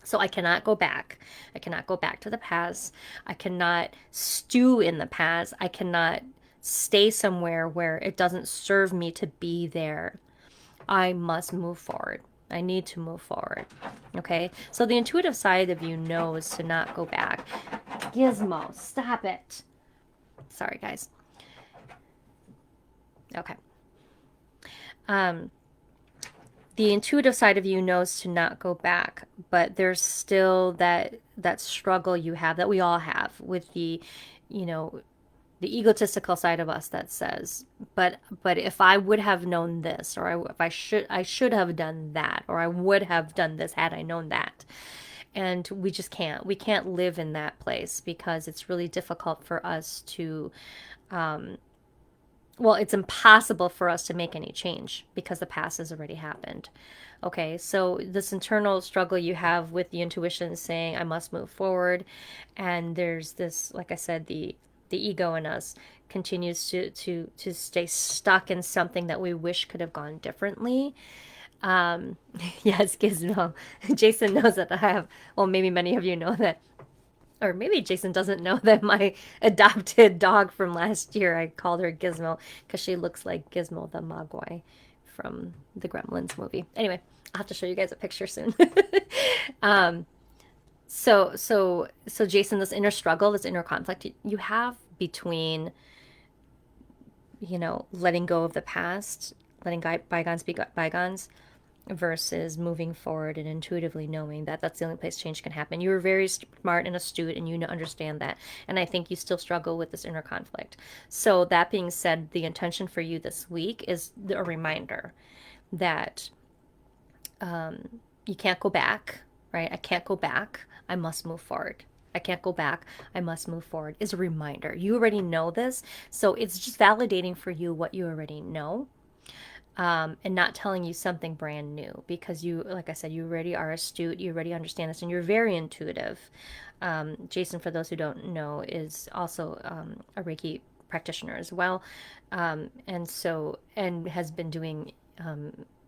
So I cannot go back. I cannot go back to the past. I cannot stew in the past. I cannot stay somewhere where it doesn't serve me to be there. I must move forward. I need to move forward. Okay? So the intuitive side of you knows to not go back. Gizmo, stop it. Sorry, guys. Okay. the intuitive side of you knows to not go back, but there's still that struggle you have, that we all have, with the, you know, the egotistical side of us that says, but if I would have known this, or if I should have done that, or I would have done this had I known that. And we can't live in that place, because it's really difficult for us to, well, it's impossible for us to make any change because the past has already happened. Okay, so this internal struggle you have with the intuition saying, I must move forward. And there's this, like I said, the ego in us continues to stay stuck in something that we wish could have gone differently. Um, yes, Gizmo. Jason knows that I have, well, maybe many of you know that, or maybe Jason doesn't know that my adopted dog from last year, I called her Gizmo because she looks like Gizmo the Mogwai from the Gremlins movie. Anyway, I'll have to show you guys a picture soon. um, so Jason, this inner struggle, this inner conflict you have between, letting go of the past, letting bygones be bygones, versus moving forward and intuitively knowing that that's the only place change can happen. You were very smart and astute, and you understand that. And I think you still struggle with this inner conflict. So, that being said, the intention for you this week is a reminder that you can't go back, right? I can't go back. I must move forward. I can't go back. I must move forward is a reminder. You already know this. So, it's just validating for you what you already know, and not telling you something brand new, because you, like I said, you already are astute, you already understand this, and you're very intuitive. Jason, for those who don't know, is also a Reiki practitioner as well, and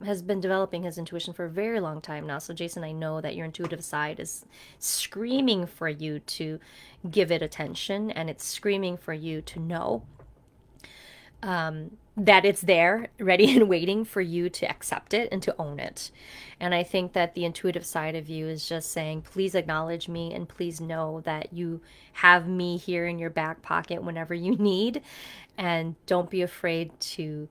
has been developing his intuition for a very long time now. So, Jason, I know that your intuitive side is screaming for you to give it attention, and it's screaming for you to know that it's there, ready and waiting for you to accept it and to own it. And I think that the intuitive side of you is just saying, please acknowledge me, and please know that you have me here in your back pocket whenever you need. And don't be afraid to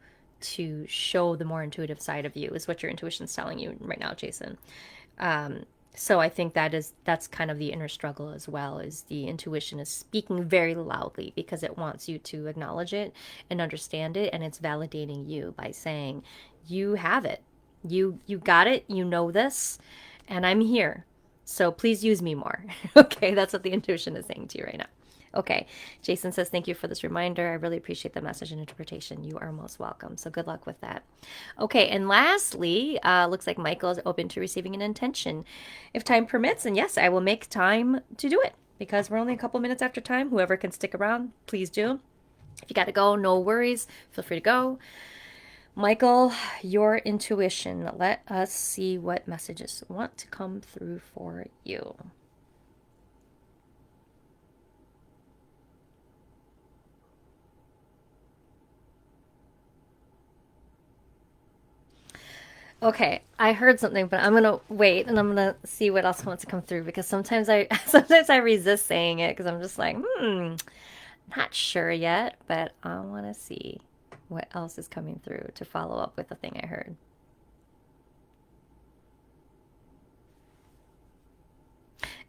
show the more intuitive side of you, is what your intuition's telling you right now, Jason. So I think that's kind of the inner struggle as well, is the intuition is speaking very loudly because it wants you to acknowledge it and understand it, and it's validating you by saying, you have it. You got it. You know this, and I'm here. So please use me more. Okay, that's what the intuition is saying to you right now. Okay, Jason says, thank you for this reminder. I really appreciate the message and interpretation. You are most welcome. So good luck with that. Okay, and lastly, looks like Michael is open to receiving an intention if time permits. And yes, I will make time to do it because we're only a couple minutes after time. Whoever can stick around, please do. If you got to go, no worries. Feel free to go. Michael, your intuition. Let us see what messages want to come through for you. Okay, I heard something, but I'm gonna wait and I'm gonna see what else wants to come through, because sometimes I sometimes I resist saying it because I'm just like, not sure yet, but I want to see what else is coming through to follow up with the thing I heard.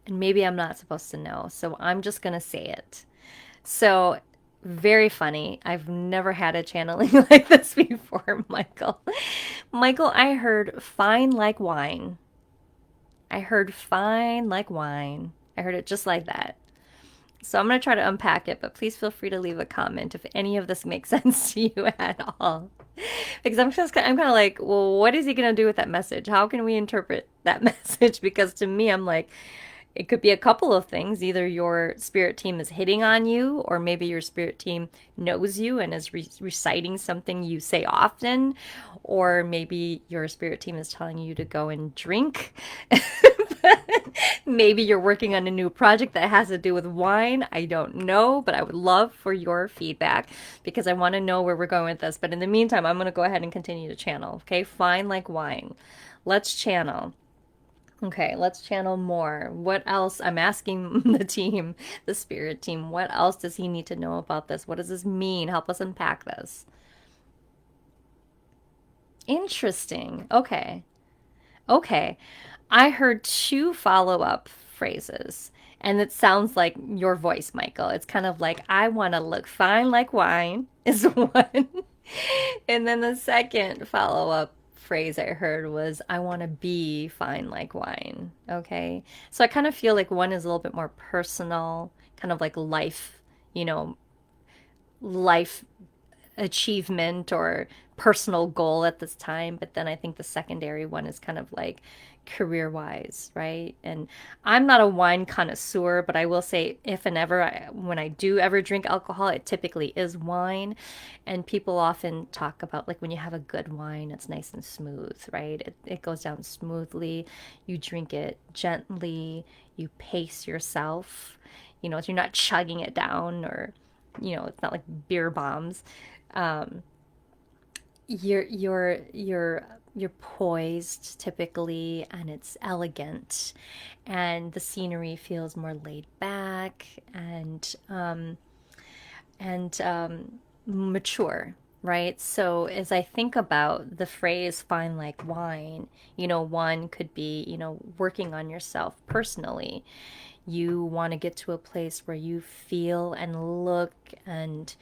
And maybe I'm not supposed to know, so I'm just gonna say it. So, very funny. I've never had a channeling like this before, Michael. Michael, I heard fine like wine. I heard fine like wine. I heard it just like that. So I'm going to try to unpack it, but please feel free to leave a comment if any of this makes sense to you at all. Because I'm kind of like, well, what is he going to do with that message? How can we interpret that message? Because to me, I'm like, it could be a couple of things. Either your spirit team is hitting on you, or maybe your spirit team knows you and is reciting something you say often, or maybe your spirit team is telling you to go and drink. Maybe you're working on a new project that has to do with wine. I don't know, but I would love for your feedback because I want to know where we're going with this. But in the meantime, I'm going to go ahead and continue to channel. Okay, fine like wine. Let's channel. Okay, let's channel more. What else? I'm asking the team, the spirit team, what else does he need to know about this? What does this mean? Help us unpack this. Interesting. Okay. Okay. I heard two follow-up phrases, and it sounds like your voice, Michael. It's kind of like, I want to look fine like wine, is one. And then the second follow-up phrase I heard was, I want to be fine like wine. Okay. So I kind of feel like one is a little bit more personal, kind of like life, you know, life achievement or personal goal at this time. But then I think the secondary one is kind of like career wise, right? And I'm not a wine connoisseur, but I will say if and ever, when I do ever drink alcohol, it typically is wine. And people often talk about like when you have a good wine, it's nice and smooth, right? It goes down smoothly. You drink it gently, you pace yourself. You're not chugging it down or it's not like beer bombs. um, you're poised typically, and it's elegant, and the scenery feels more laid back and mature, right? So as I think about the phrase fine like wine, one could be, working on yourself personally. You want to get to a place where you feel and look and,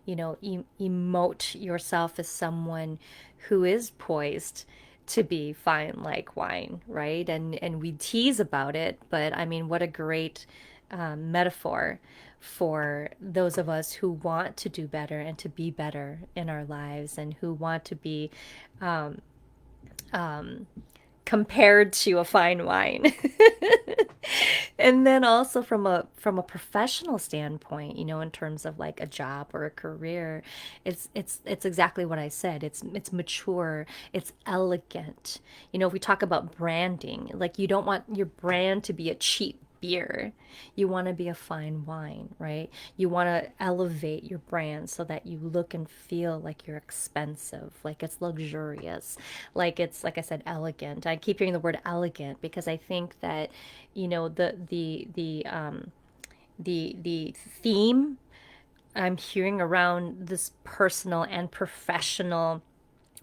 emote yourself as someone who is poised to be fine like wine, right? And we tease about it, but I mean, what a great metaphor for those of us who want to do better and to be better in our lives and who want to be compared to a fine wine. And then also from a professional standpoint, in terms of like a job or a career, it's exactly what I said. It's mature, it's elegant. If we talk about branding, like you don't want your brand to be a cheap beer. You want to be a fine wine, right? You want to elevate your brand so that you look and feel like you're expensive, like it's luxurious, like it's, like I said, elegant. I keep hearing the word elegant because I think that, the theme I'm hearing around this personal and professional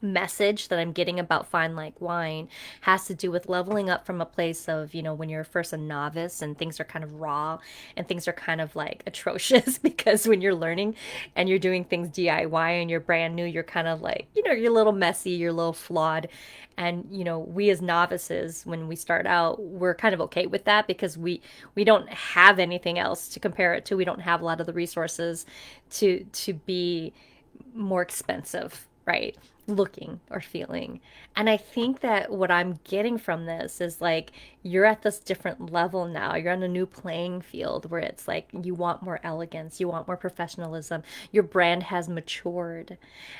message that I'm getting about fine like wine has to do with leveling up from a place of, when you're first a novice and things are kind of raw and things are kind of like atrocious because when you're learning and you're doing things DIY and you're brand new, you're kind of like, you're a little messy, you're a little flawed. And, we as novices, when we start out, we're kind of okay with that because we don't have anything else to compare it to. We don't have a lot of the resources to be more expensive, right? Looking or feeling. And I think that what I'm getting from this is like you're at this different level now. You're on a new playing field where it's like you want more elegance, you want more professionalism. Your brand has matured.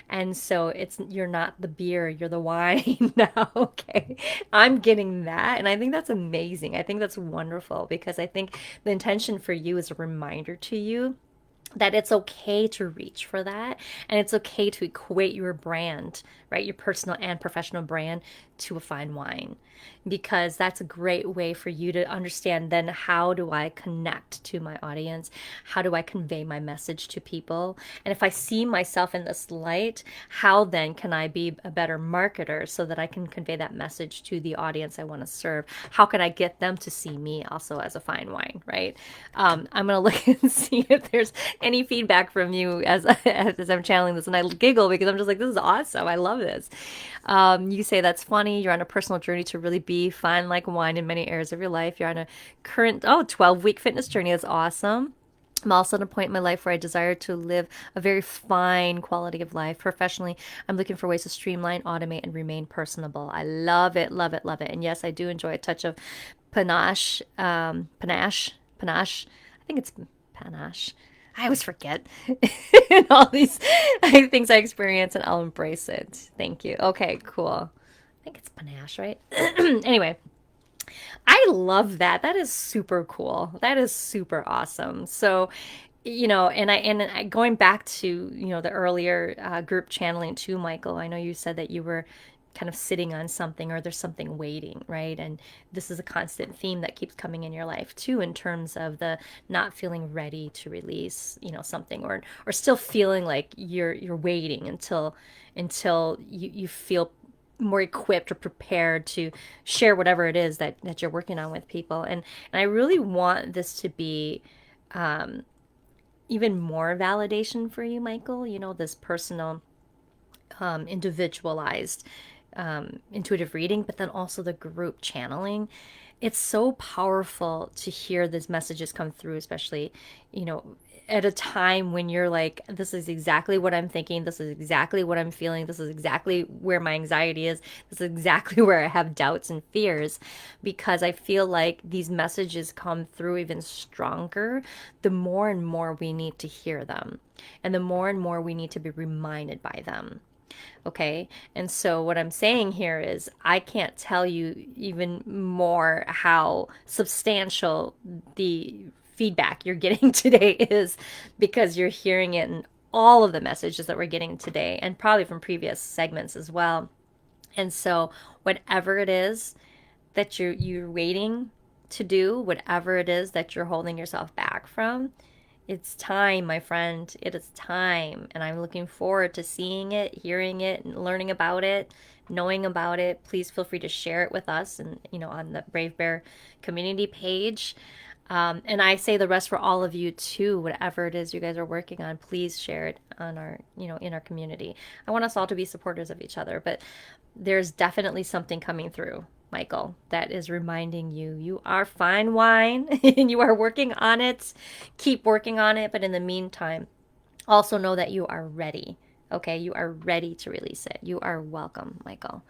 And so you're not the beer, you're the wine now. Okay. I'm getting that. And I think that's amazing. I think that's wonderful because I think the intention for you is a reminder to you that it's okay to reach for that and it's okay to equate your brand, right? Your personal and professional brand to a fine wine because that's a great way for you to understand then how do I connect to my audience? How do I convey my message to people? And if I see myself in this light, how then can I be a better marketer so that I can convey that message to the audience I want to serve? How can I get them to see me also as a fine wine, right? I'm going to look and see if there's any feedback from you as I'm channeling this, and I giggle because I'm just like, this is awesome. I love this. You say that's funny. You're on a personal journey to really be fine like wine in many areas of your life. You're on a current 12-week fitness journey. That's awesome. I'm also at a point in my life where I desire to live a very fine quality of life. Professionally, I'm looking for ways to streamline, automate, and remain personable. I love it, love it, love it. And yes, I do enjoy a touch of panache. I think it's panache. I always forget. And all these things I experience, and I'll embrace it. Thank you. Okay, cool. I think it's panache, right? Anyway, I love that. That is super cool. That is super awesome. So, and I going back to, the earlier group channeling too, Michael, I know you said that you were kind of sitting on something or there's something waiting, right? And this is a constant theme that keeps coming in your life too, in terms of the not feeling ready to release, something or still feeling like you're waiting until you feel more equipped or prepared to share whatever it is that you're working on with people. And I really want this to be even more validation for you, Michael. You know, this personal, individualized intuitive reading, but then also the group channeling. It's so powerful to hear these messages come through, especially, you know, at a time when you're like, this is exactly what I'm thinking. This is exactly what I'm feeling. This is exactly where my anxiety is. This is exactly where I have doubts and fears, because I feel like these messages come through even stronger the more and more we need to hear them, and the more and more we need to be reminded by them. Okay. And so what I'm saying here is I can't tell you even more how substantial the feedback you're getting today is, because you're hearing it in all of the messages that we're getting today, and probably from previous segments as well. And so whatever it is that you're waiting to do, whatever it is that you're holding yourself back from, it's time, my friend. It is time. And I'm looking forward to seeing it, hearing it, and learning about it, knowing about it. Please feel free to share it with us and, on the Brave Bear community page. And I say the rest for all of you too. Whatever it is you guys are working on, please share it on our, in our community. I want us all to be supporters of each other, but there's definitely something coming through, Michael, that is reminding you you are fine wine and you are working on it. Keep working on it. But in the meantime, also know that you are ready. Okay. You are ready to release it. You are welcome, Michael.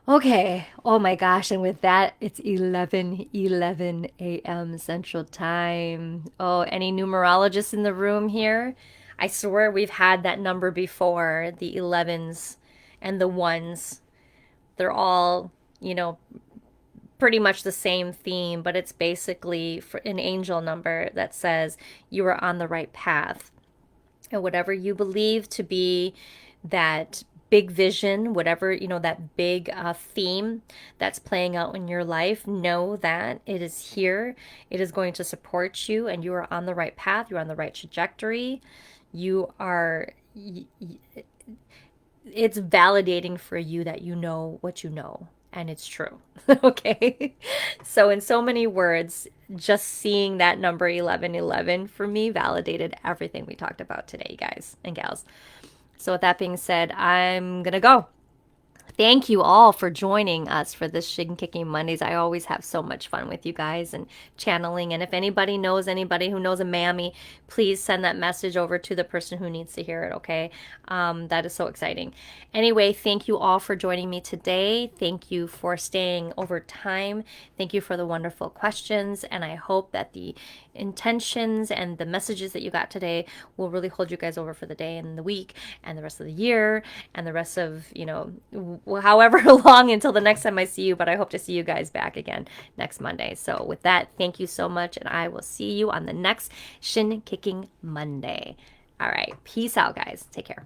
Okay. Oh my gosh. And with that, it's 11:11 a.m. Central Time. Oh, any numerologists in the room here? I swear we've had that number before, the 11s and the ones. They're all, you know, pretty much the same theme, but it's basically for an angel number that says you are on the right path. And whatever you believe to be that big vision, whatever, that big theme that's playing out in your life, know that it is here. It is going to support you, and you are on the right path. You're on the right trajectory. You are, it's validating for you that you know what you know, and it's true. Okay. So, in so many words, just seeing that number 1111 for me validated everything we talked about today, guys and gals. So, with that being said, I'm going to go. Thank you all for joining us for this Shin Kicking Mondays. I always have so much fun with you guys and channeling. And if anybody knows anybody who knows a mammy, please send that message over to the person who needs to hear it, okay? That is so exciting. Anyway, thank you all for joining me today. Thank you for staying over time. Thank you for the wonderful questions. And I hope that the intentions and the messages that you got today will really hold you guys over for the day and the week and the rest of the year and the rest of, however long until the next time I see you. But I hope to see you guys back again next Monday. So with that, thank you so much. And I will see you on the next Shin Kicking Monday. All right. Peace out, guys. Take care.